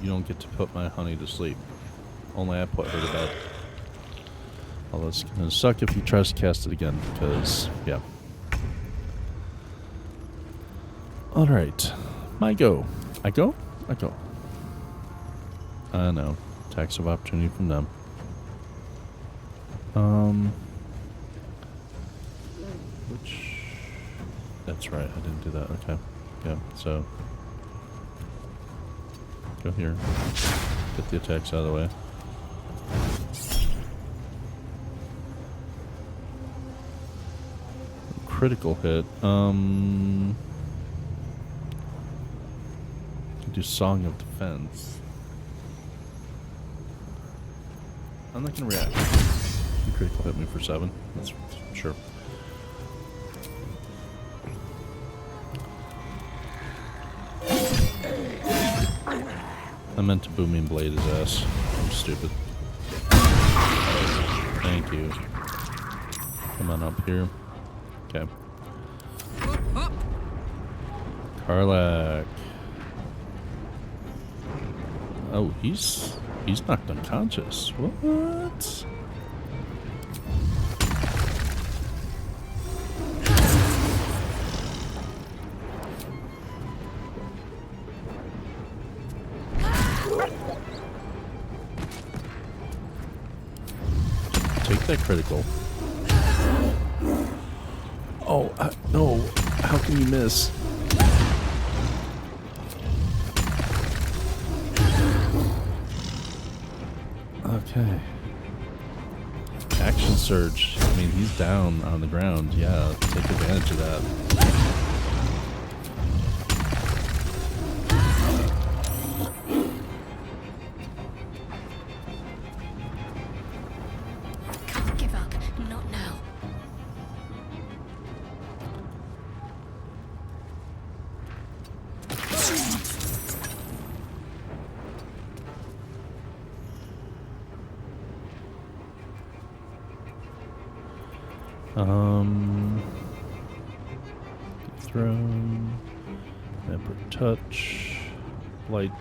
You don't get to put my honey to sleep. Only I put her to bed. Although it's gonna suck if he tries to cast it again, because, yeah. Alright. My go. I go? I go. I know. Attacks of opportunity from them. Which... That's right, I didn't do that. Okay. Yeah, so... Go here. Get the attacks out of the way. Critical hit. Do Song of Defense. I'm not gonna react. You critical hit me for 7. That's sure. I meant to booming blade his ass. I'm stupid. Thank you. Come on up here. Okay. Karlach. Oh, he's knocked unconscious. What? Take that critical. Oh, no. How can you miss? Okay. Action surge. I mean, he's down on the ground. Yeah, take advantage of that. Can't give up. Not now. Throne, Emperor Touch, Light.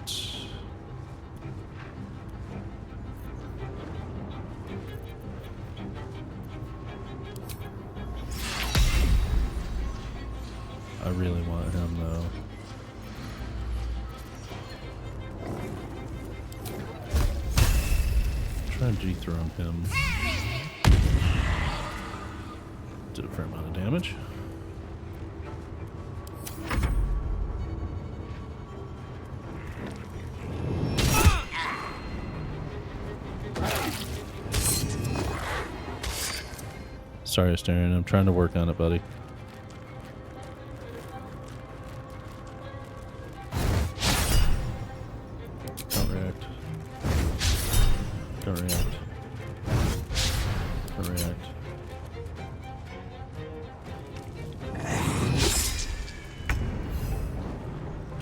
I really want him though. Try and dethrone him. Did a fair amount of damage. Sorry, Astarion. I'm trying to work on it, buddy. Don't react. Don't react. Don't react.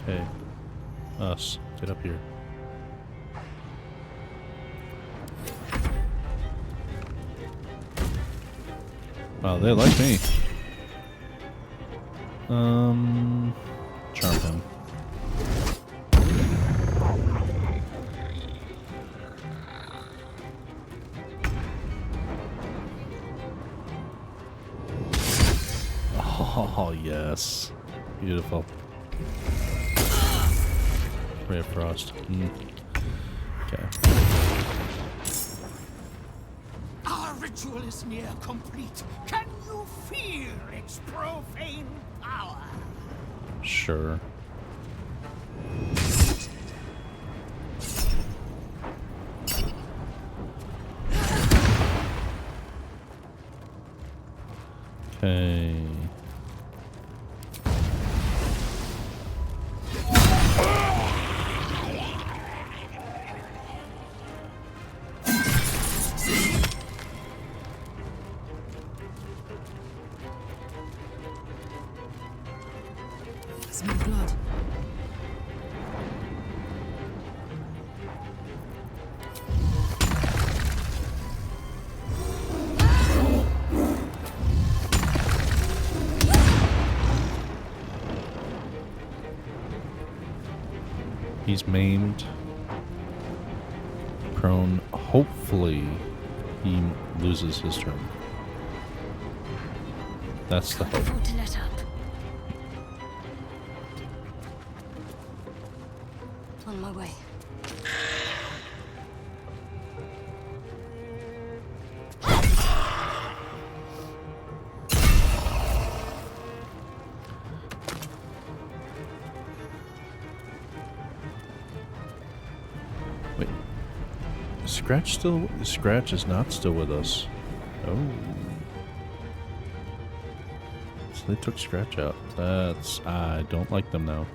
Okay. Us. Get up here. Wow, they like me. Charm him. Oh, yes. Beautiful. Ray of Frost. Okay. Our ritual is near complete. Can you feel its profane power? Sure. Okay. Smell blood. He's maimed. Prone. Hopefully, he loses his turn. That's the hope. Afford to let up. On my way. Wait. Scratch still? Scratch is not still with us. Oh. So they took Scratch out. That's... I don't like them now.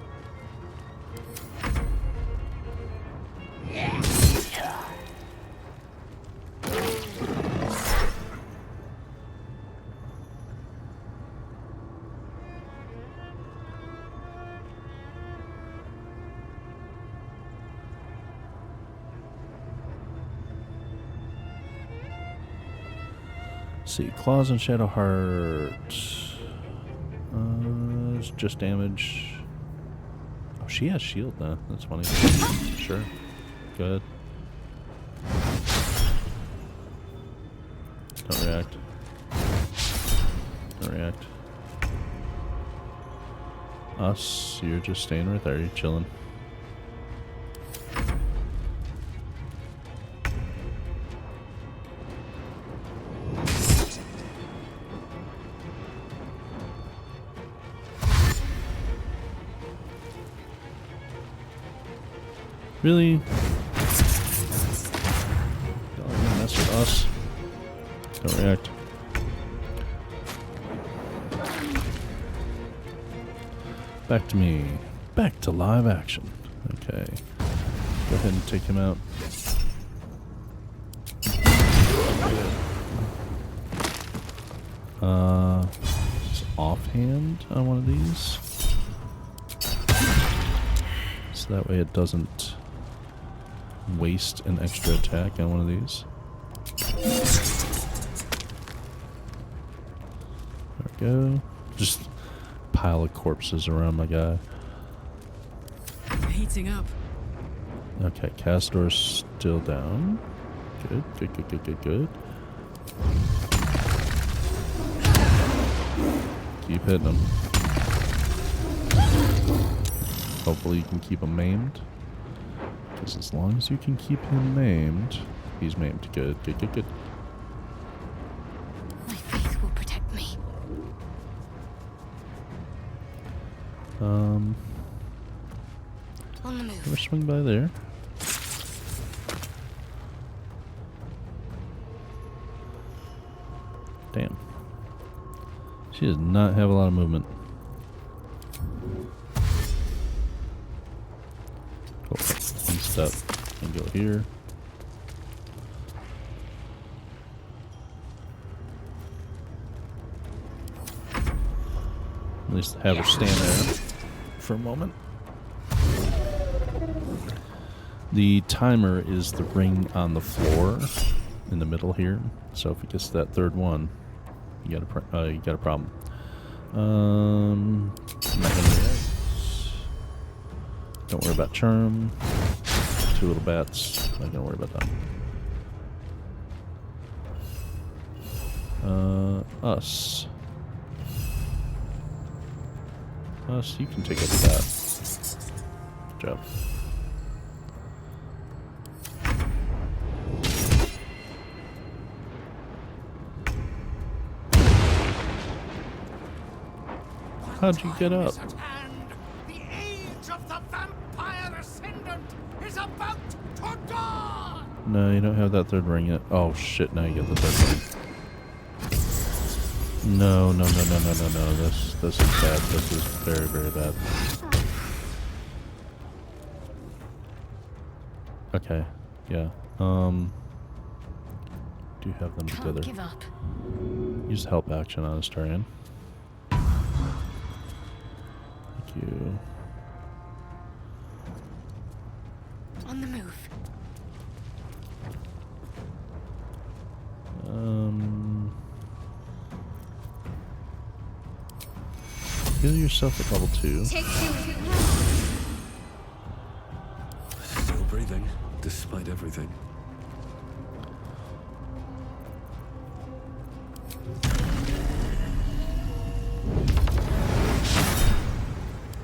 Let's see, claws and shadow heart. It's just damage. Oh, she has shield now. That's funny. Sure. Good. Don't react. Don't react. Us, you're just staying right there. You're chilling. Really? Y'all are gonna mess with us. Don't react. Back to me. Back to live action. Okay. Go ahead and take him out. Just offhand on one of these. So that way it doesn't waste an extra attack on one of these. There we go. Just pile of corpses around my guy. Heating up. Okay, Cazador's still down. Good, good, good, good, good, good. Keep hitting him. Hopefully you can keep him maimed. Because as long as you can keep him maimed, he's maimed. Good, good, good, good. My faith will protect me. On the move. Ever swing by there? Damn. She does not have a lot of movement. Go one step and go here. At least have her stand there for a moment. The timer is the ring on the floor in the middle here. So if it gets to that third one, you got a problem. I'm not gonna react. Don't worry about charm. Two little bats. Not gonna worry about that. Us. Us, you can take up the bat. Good job. How'd you get up? The age of the vampire ascendant is about to dawn! No, you don't have that third ring yet. Oh shit, now you get the third ring. No, no, no, no, no, no, no. This is bad. This is very, very bad. Okay, yeah. Do have them together. Can't give up. Use help action on Astarion. Thank you. On the move. Heal yourself at level 2. Still breathing, despite everything.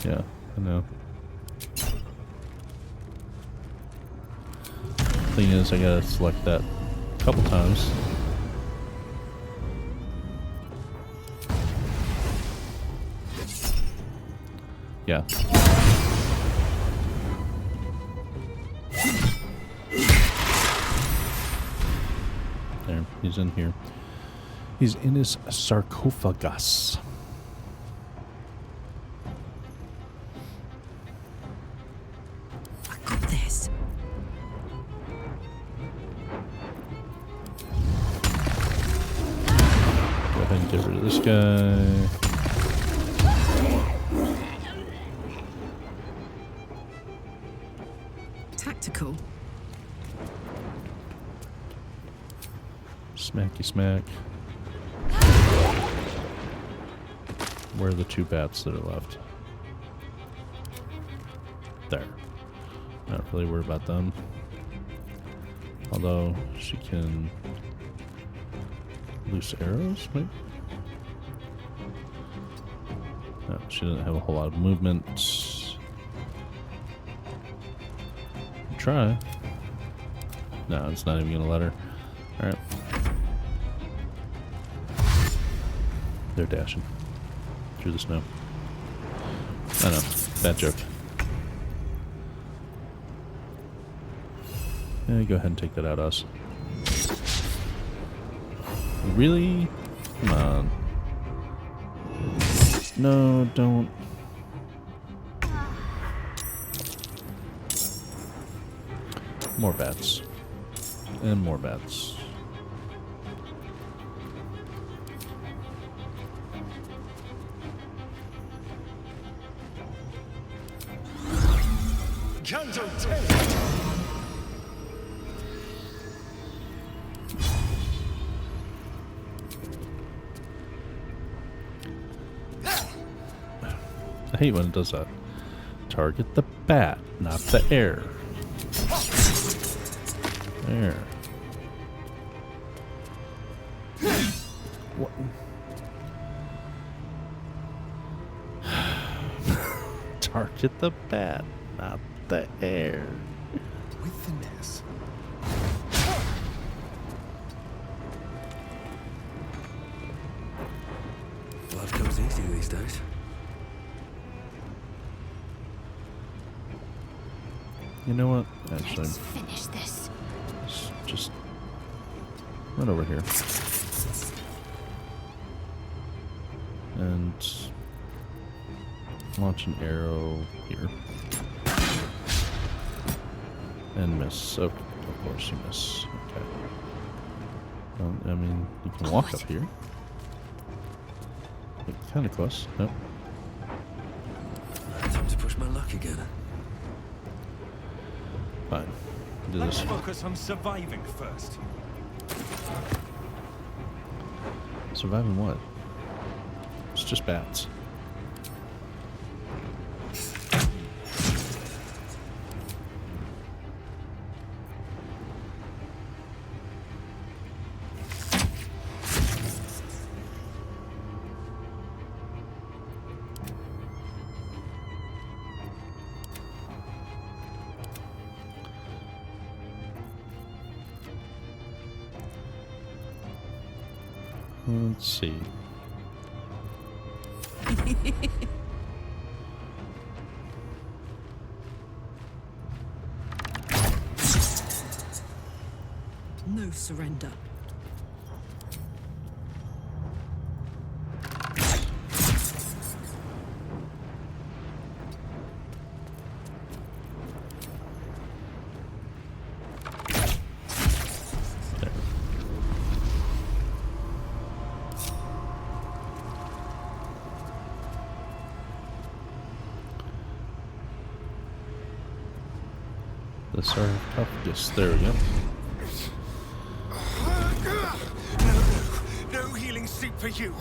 Yeah, I know. Thing is, I gotta select that a couple times. Yeah. There, he's in here. He's in his sarcophagus. I got this. Go ahead and get rid of this guy. Tactical. Smacky smack. Where are the two bats that are left? There. Not really worried about them. Although she can loose arrows, maybe? No, she doesn't have a whole lot of movement. Try. No, it's not even gonna let her. Alright. They're dashing through the snow. I know, bad joke. Yeah, go ahead and take that out, us. Really? Come on. No, don't. More bats. And more bats. I hate when it does that. Target the bat, not the air. There. What? Target the bat, not the air. With finesse. Life comes easy these days. You know what? Actually, Let's finish this. Just run over here and launch an arrow here and miss. Oh, of course you miss. Okay. Well, I mean, you can walk up here. Kind of close. Nope. Time to push my luck again. Fine. Do Let's this. focus on surviving first. Surviving what? It's just bats. Let's see. No surrender. The sarcophagus. There we go. No healing sleep for you.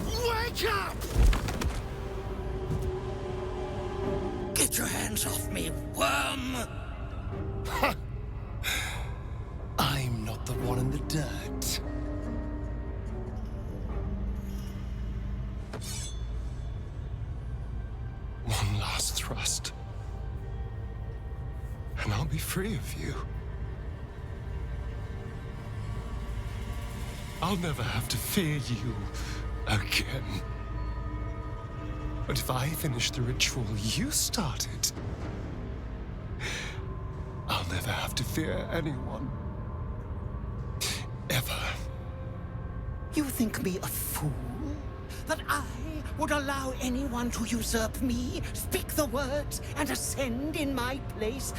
Wake up! Get your hands off me, worm! I'm not the one in the dirt. One last thrust. And I'll be free of you. I'll never have to fear you again. But if I finish the ritual you started, I'll never have to fear anyone. Ever. You think me a fool? That I would allow anyone to usurp me, speak the words, and ascend in my place?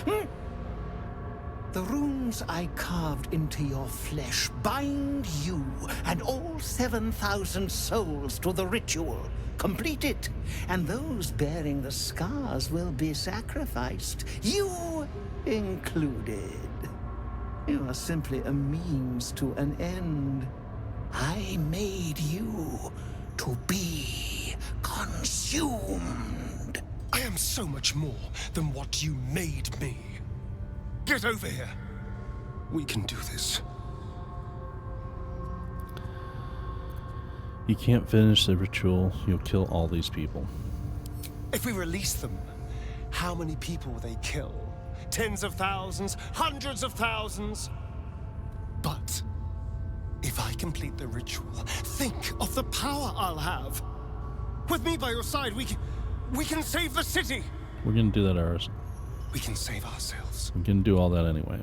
The runes I carved into your flesh bind you and all 7,000 souls to the ritual. Complete it, and those bearing the scars will be sacrificed, you included. You are simply a means to an end. I made you to be consumed. I am so much more than what you made me. Get over here. We can do this. You can't finish the ritual. You'll kill all these people. If we release them, how many people will they kill? Tens of thousands, hundreds of thousands? But if I complete the ritual, think of the power I'll have. With me by your side, we can save the city. We're gonna do that ours. We can save ourselves. We're gonna do all that anyway.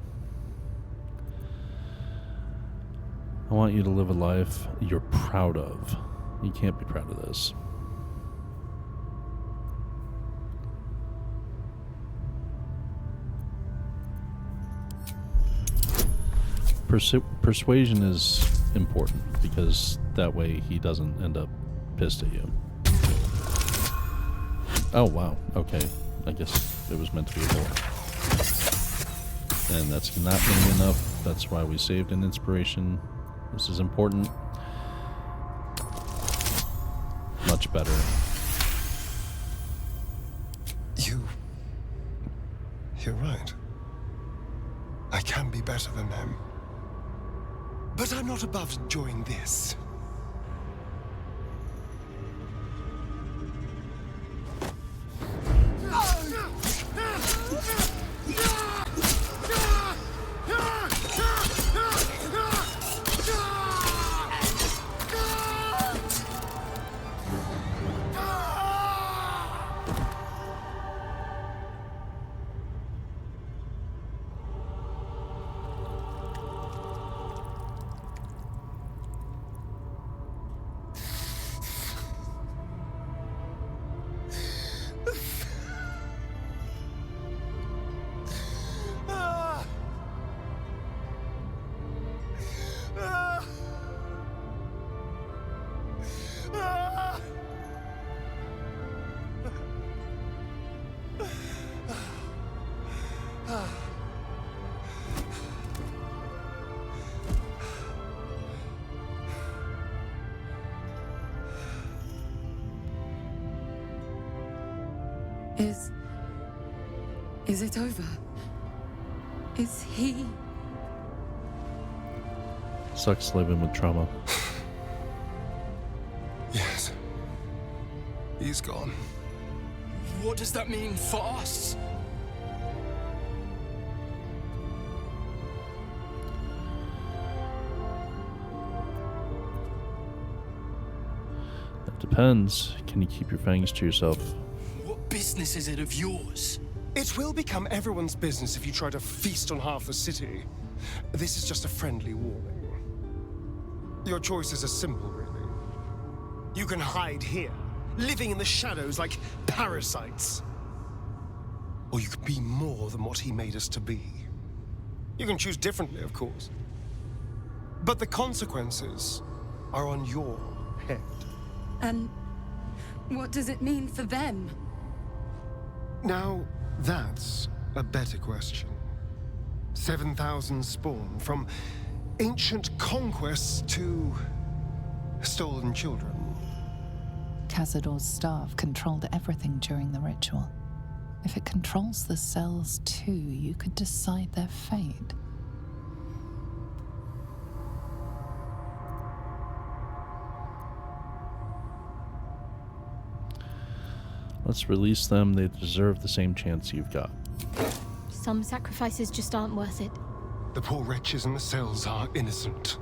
I want you to live a life you're proud of. You can't be proud of this. Persuasion is important because that way he doesn't end up pissed at you. Oh wow, okay. I guess it was meant to be a boy. And that's not going to be enough. That's why we saved an inspiration. This is important. Much better. You're right. I can be better than them. But I'm not above enjoying this. Is it over? Is he... Sucks living with trauma. Yes. He's gone. What does that mean for us? That depends. Can you keep your fangs to yourself? What business is it of yours? It will become everyone's business if you try to feast on half the city. This is just a friendly warning. Your choices are simple, really. You can hide here, living in the shadows like parasites. Or you could be more than what he made us to be. You can choose differently, of course. But the consequences are on your head. And what does it mean for them? Now, that's a better question. 7,000 spawn, from ancient conquests to stolen children. Cazador's staff controlled everything during the ritual. If it controls the cells too, you could decide their fate. Let's release them. They deserve the same chance you've got. Some sacrifices just aren't worth it. The poor wretches in the cells are innocent.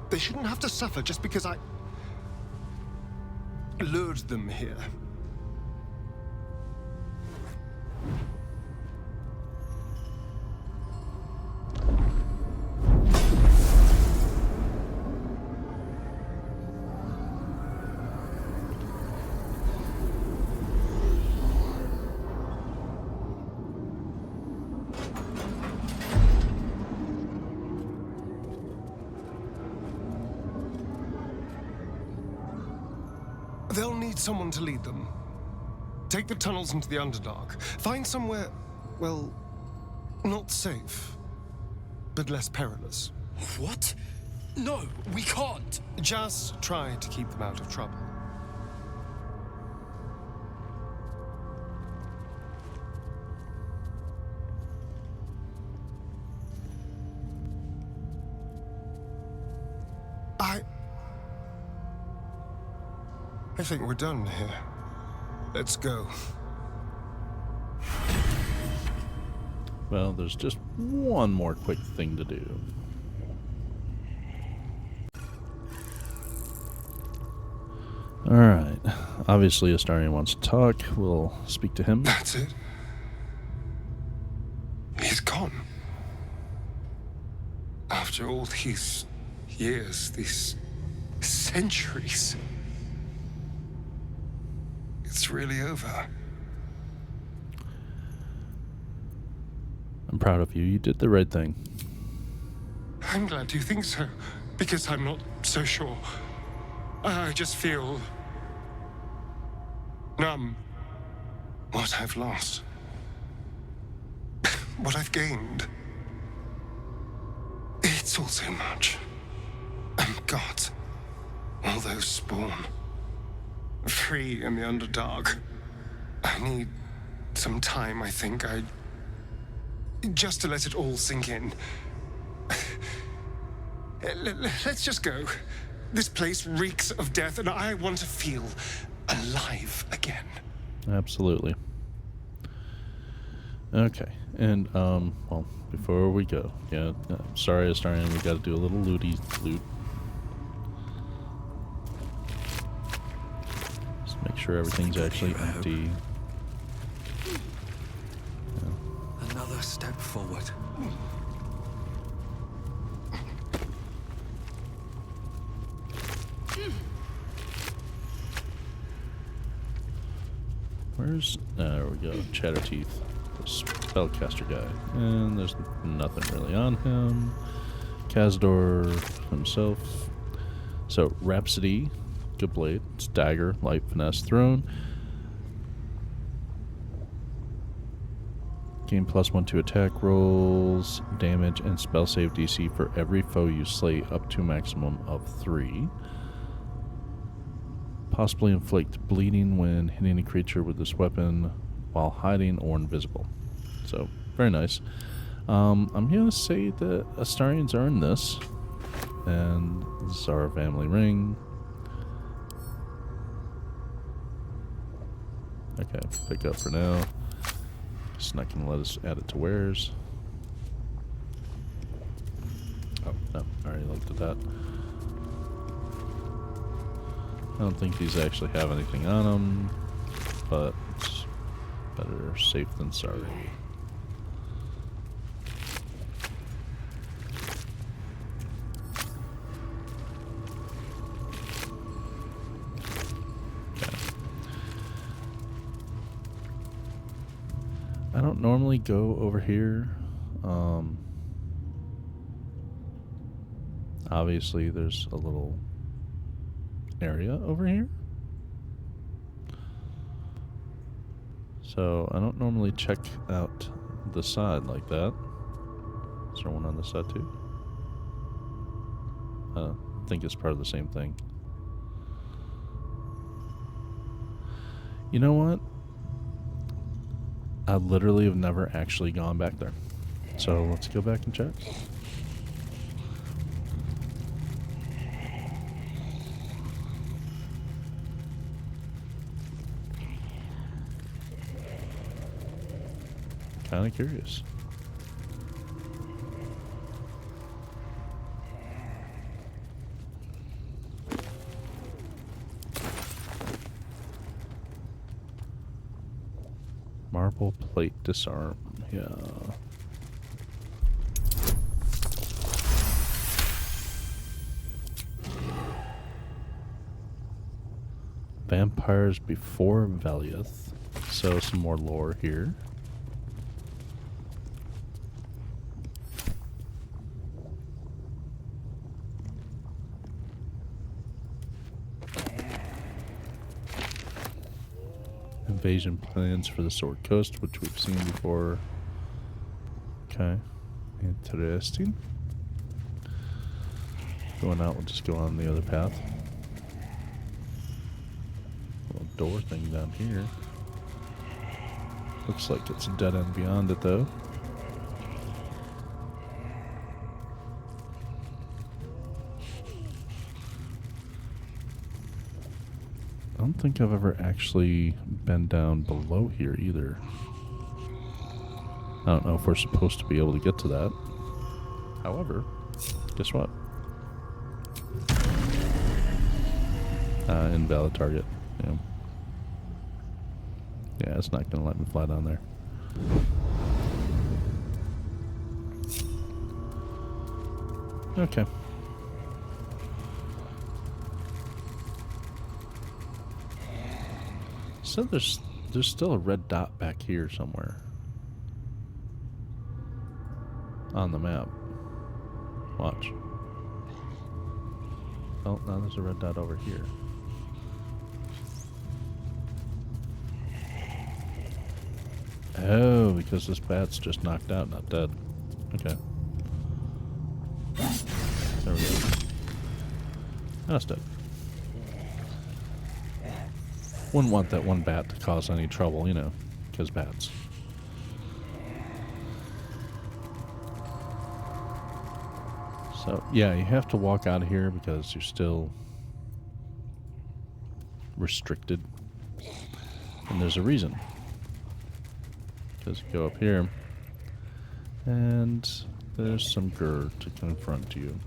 They shouldn't have to suffer just because I lured them here. They'll need someone to lead them. Take the tunnels into the Underdark. Find somewhere, well, not safe, but less perilous. What? No, we can't. Just try to keep them out of trouble. I think we're done here. Let's go. Well, there's just one more quick thing to do. Alright. Obviously, Astarion wants to talk. We'll speak to him. That's it. He's gone. After all these years, these centuries, it's really over. I'm proud of you. You did the right thing. I'm glad you think so, because I'm not so sure. I just feel numb. What I've lost, what I've gained, it's all so much. And God, all those spawn, free in the Underdark. I need some time, I think. Just to let it all sink in. Let's just go. This place reeks of death, and I want to feel alive again. Absolutely. Okay, and, well, before we go, yeah, sorry, Astarion, we gotta do a little loot. Just make sure everything's actually empty. Another step forward. Where's... there we go. Chatterteeth. The spellcaster guy. And there's nothing really on him. Cazador himself. So, Rhapsody. Good blade. Stagger. Light finesse. Throne. Gain +1 to attack rolls, damage, and spell save DC for every foe you slay up to a maximum of 3. Possibly inflict bleeding when hitting a creature with this weapon while hiding or invisible. So, very nice. I'm going to say that Astarion's earned this. And this is our family ring. Okay, pick up for now. It's not going to let us add it to wares. Oh, no, I already looked at that. I don't think these actually have anything on them, but it's better safe than sorry. Okay. I don't normally go over here. Obviously, there's a little area over here. So I don't normally check out the side like that. Is there one on the side too? I think it's part of the same thing. You know what? I literally have never actually gone back there. So let's go back and check. Kind of curious. Marble plate disarm. Yeah. Vampires before Valiath. So some more lore here. Invasion plans for the Sword Coast, which we've seen before. Okay. Interesting. Going out, we'll just go on the other path. Little door thing down here. Looks like it's a dead end beyond it, though. I don't think I've ever actually been down below here either. I don't know if we're supposed to be able to get to that. However, guess what? Invalid target. Yeah. Yeah, it's not going to let me fly down there. Okay. So there's still a red dot back here somewhere on the map. Watch. Oh, now there's a red dot over here. Oh, because this bat's just knocked out, not dead. Okay. There we go. That's dead. Wouldn't want that one bat to cause any trouble, you know, because bats. So, yeah, you have to walk out of here because you're still restricted. And there's a reason. Because you go up here, and there's some Gur to confront you.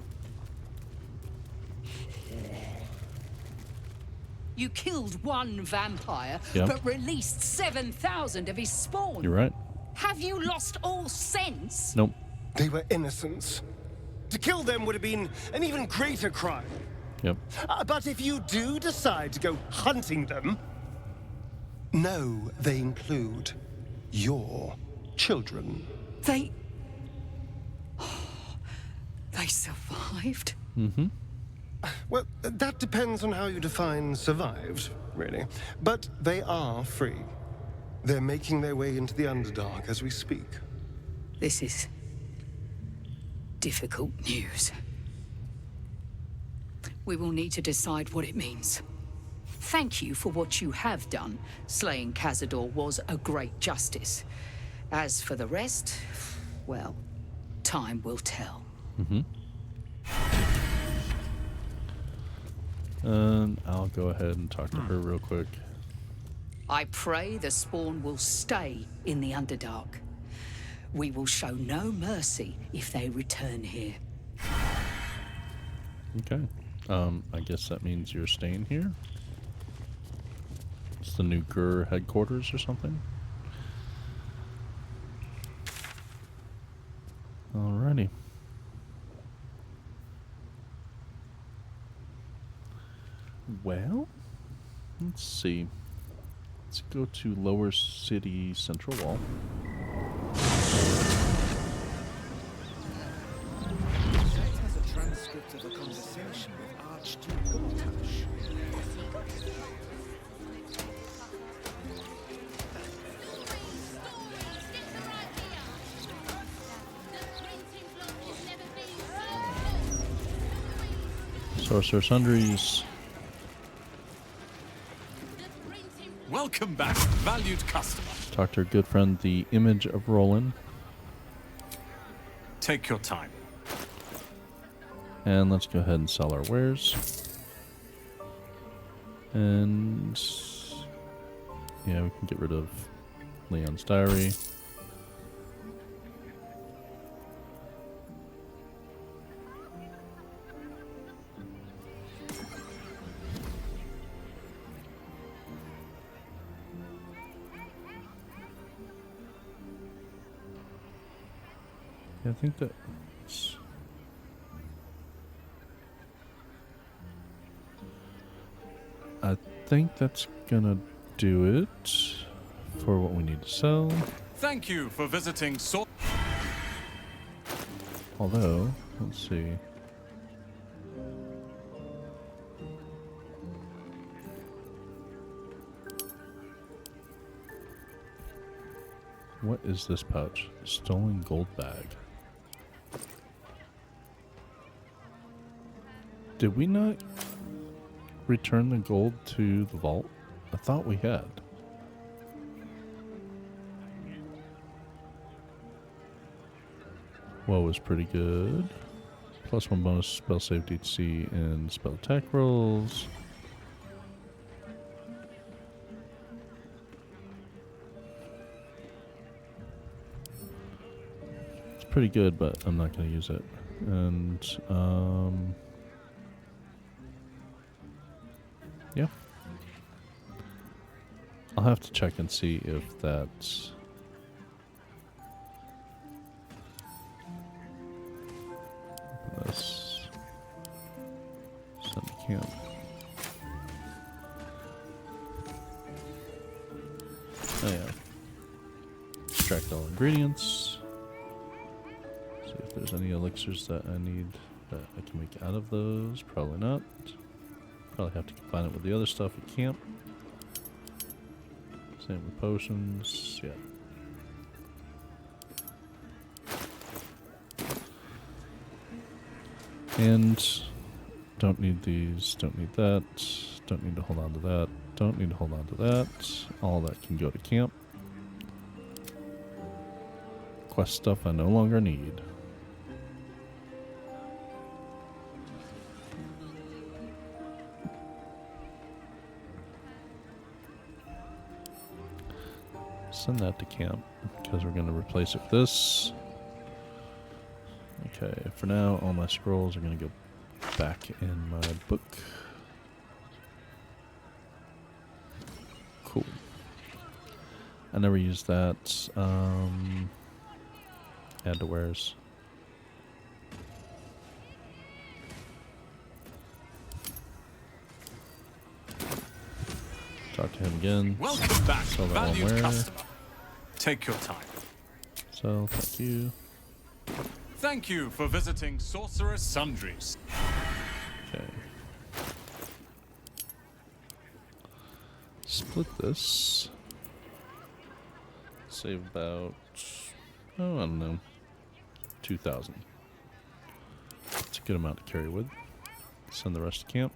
You killed one vampire, Yep. but released 7,000 of his spawn. You're right. Have you lost all sense? Nope. They were innocents. To kill them would have been an even greater crime. Yep. But if you do decide to go hunting them, know they include your children. They survived? Mm-hmm. Well, that depends on how you define survived, really. But they are free. They're making their way into the Underdark as we speak. This is difficult news. We will need to decide what it means. Thank you for what you have done. Slaying Cazador was a great justice. As for the rest, well, time will tell. Mm-hmm. And I'll go ahead and talk to her real quick. I pray the spawn will stay in the Underdark. We will show no mercy if they return here. Okay. I guess that means you're staying here? It's the new Gur headquarters or something? Alrighty. Well, let's see. Let's go to Lower City Central Wall. Has a transcript of a conversation with Archduke Gortash. Sorcerer Sundries. Welcome back, valued customer. Talk to our good friend, the Image of Roland. Take your time. And let's go ahead and sell our wares. And yeah, we can get rid of Leon's Diary. Yeah, I think that's... I think that's gonna do it for what we need to sell. Thank you for visiting Although, let's see. What is this pouch? Stolen gold bag. Did we not return the gold to the vault? I thought we had. Woe was pretty good. +1 bonus spell save DC and spell attack rolls. pretty good, but I'm not going to use it. And, yeah. I'll have to check and see if that's... This. Send to camp. Oh yeah. Extract all ingredients. See if there's any elixirs that I need that I can make out of those. Probably not. Probably have to combine it with the other stuff at camp. Same with potions. Yeah. And don't need these, don't need that, don't need to hold on to that, don't need to hold on to that. All that can go to camp. Quest stuff I no longer need. Send that to camp because we're going to replace it with this. Okay, for now, all my scrolls are going to go back in my book. Cool. I never used that. Add to wares. Talk to him again. Welcome back, Sell that valued one where. customer. Take your time. So, thank you. Thank you for visiting Sorcerer's Sundries. Okay. Split this. Save about, oh, I don't know, 2,000. It's a good amount to carry with. Send the rest to camp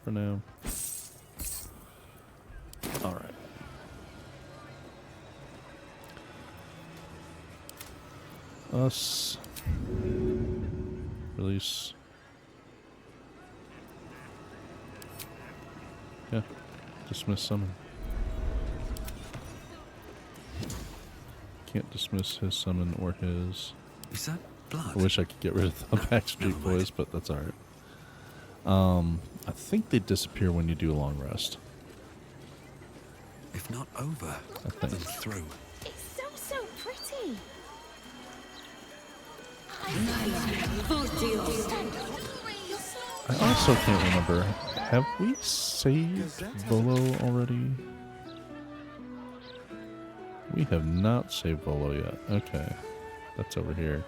for now. Alright. Us. Release. Yeah. Dismiss summon. Can't dismiss his summon or his. Is that blood? I wish I could get rid of the Backstreet Boys, but that's alright. I think they disappear when you do a long rest. If not over, then through. It's so pretty. I also can't remember. Have we saved Volo already? We have not saved Volo yet. Okay. That's over here.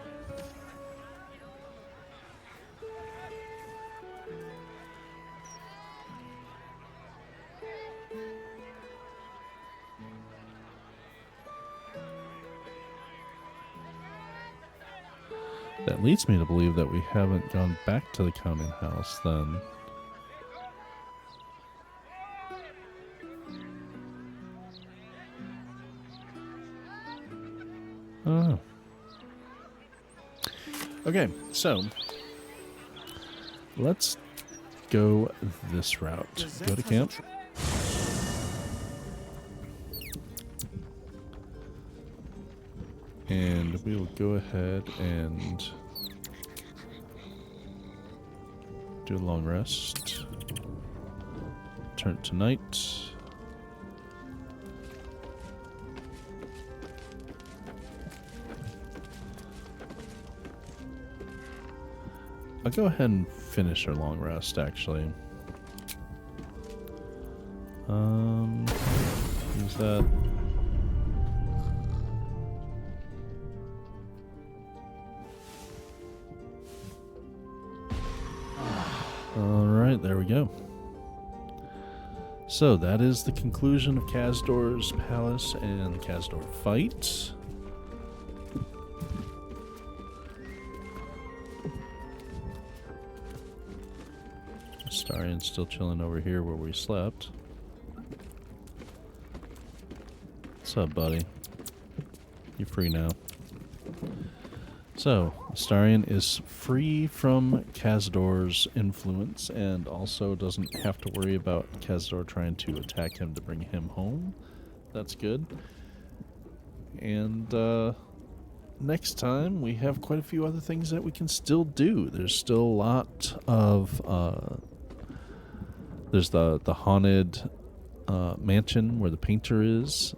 That leads me to believe that we haven't gone back to the counting house then. Oh. Okay, so let's go this route. Go to camp. And we will go ahead and do a long rest. Turn to night. I'll go ahead and finish our long rest, actually. Use that. Alright, there we go. So that is the conclusion of Cazador's Palace and Cazador fight. Astarion's still chilling over here where we slept. What's up, buddy? You're free now. So, Astarion is free from Cazador's influence and also doesn't have to worry about Cazador trying to attack him to bring him home. That's good. And, next time we have quite a few other things that we can still do. There's still a lot of there's the haunted mansion where the painter is.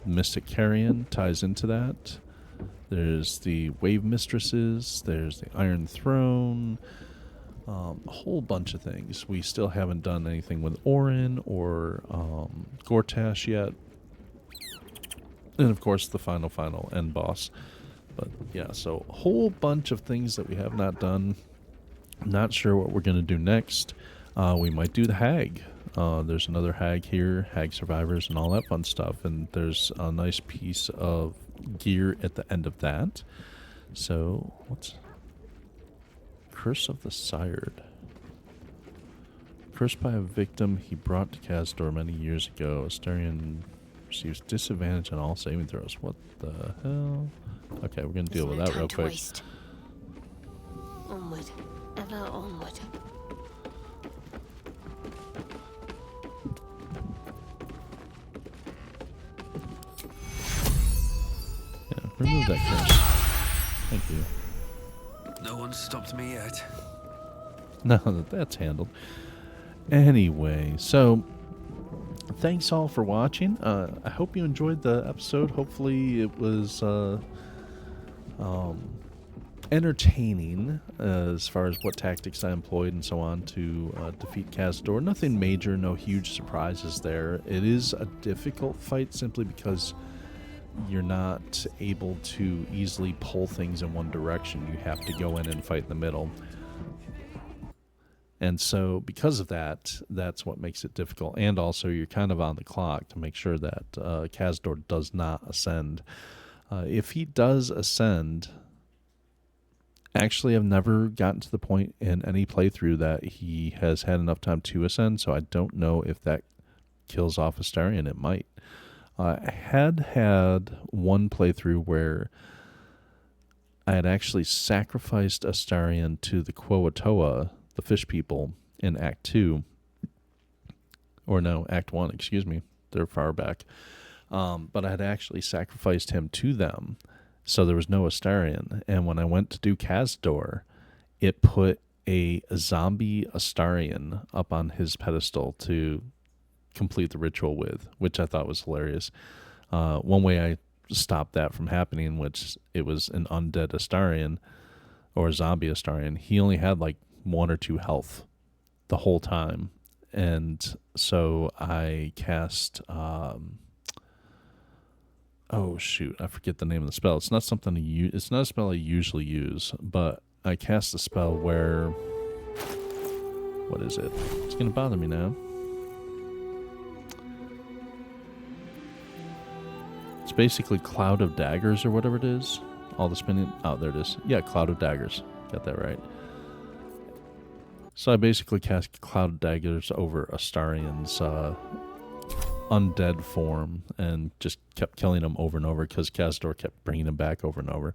Mystic Carrion ties into that. There's the Wave Mistresses. There's the Iron Throne. A whole bunch of things. We still haven't done anything with Orin or Gortash yet. And of course the final end boss. But yeah, so a whole bunch of things that we have not done. Not sure what we're going to do next. We might do the Hag. There's another Hag here, Hag Survivors and all that fun stuff. And there's a nice piece of gear at the end of that. So, what's... Curse of the Sired. Cursed by a victim he brought to Cazador many years ago. Astarion receives disadvantage on all saving throws. What the hell? Okay, we're going to deal with that real quick. Waste. Onward. Ever onward. Yeah, remove that curse. Thank you. No one stopped me yet. No, that's handled. Anyway, so thanks all for watching. I hope you enjoyed the episode. Hopefully it was entertaining as far as what tactics I employed and so on to defeat Cazador. Nothing major, no huge surprises there. It is a difficult fight simply because you're not able to easily pull things in one direction. You have to go in and fight in the middle. And so because of that, that's what makes it difficult. And also you're kind of on the clock to make sure that Cazador does not ascend. If he does ascend, actually I've never gotten to the point in any playthrough that he has had enough time to ascend, so I don't know if that kills off Astarion. It might. I had one playthrough where I had actually sacrificed Astarion to the Quoatoa, the fish people, in Act 2. Or no, Act 1, excuse me. They're far back. But I had actually sacrificed him to them, so there was no Astarion. And when I went to do Cazador, it put a zombie Astarion up on his pedestal to complete the ritual with, which I thought was hilarious. One way I stopped that from happening, which it was an undead Astarion or a zombie Astarion. He only had like 1 or 2 health the whole time, and so I cast oh shoot, I forget the name of the spell. It's not something to use. It's not a spell I usually use, but I cast a spell where, what is it? It's gonna bother me now. It's basically Cloud of Daggers or whatever it is. All the spinning. Oh, there it is. Yeah, Cloud of Daggers. Got that right. So I basically cast Cloud of Daggers over Astarion's undead form and just kept killing him over and over because Cazador kept bringing him back over and over. It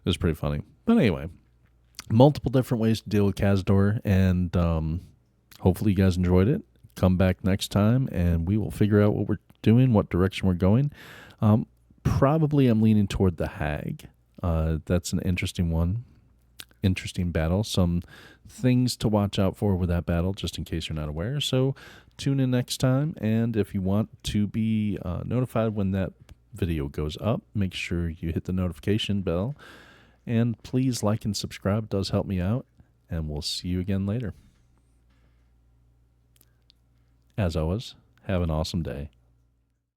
was pretty funny. But anyway, multiple different ways to deal with Cazador, and hopefully you guys enjoyed it. Come back next time and we will figure out what we're doing, what direction we're going. Probably I'm leaning toward the Hag. That's an interesting one. Interesting battle. Some things to watch out for with that battle, just in case you're not aware. So tune in next time, and if you want to be notified when that video goes up, make sure you hit the notification bell, and please like and subscribe. It does help me out, and we'll see you again later. As always, have an awesome day.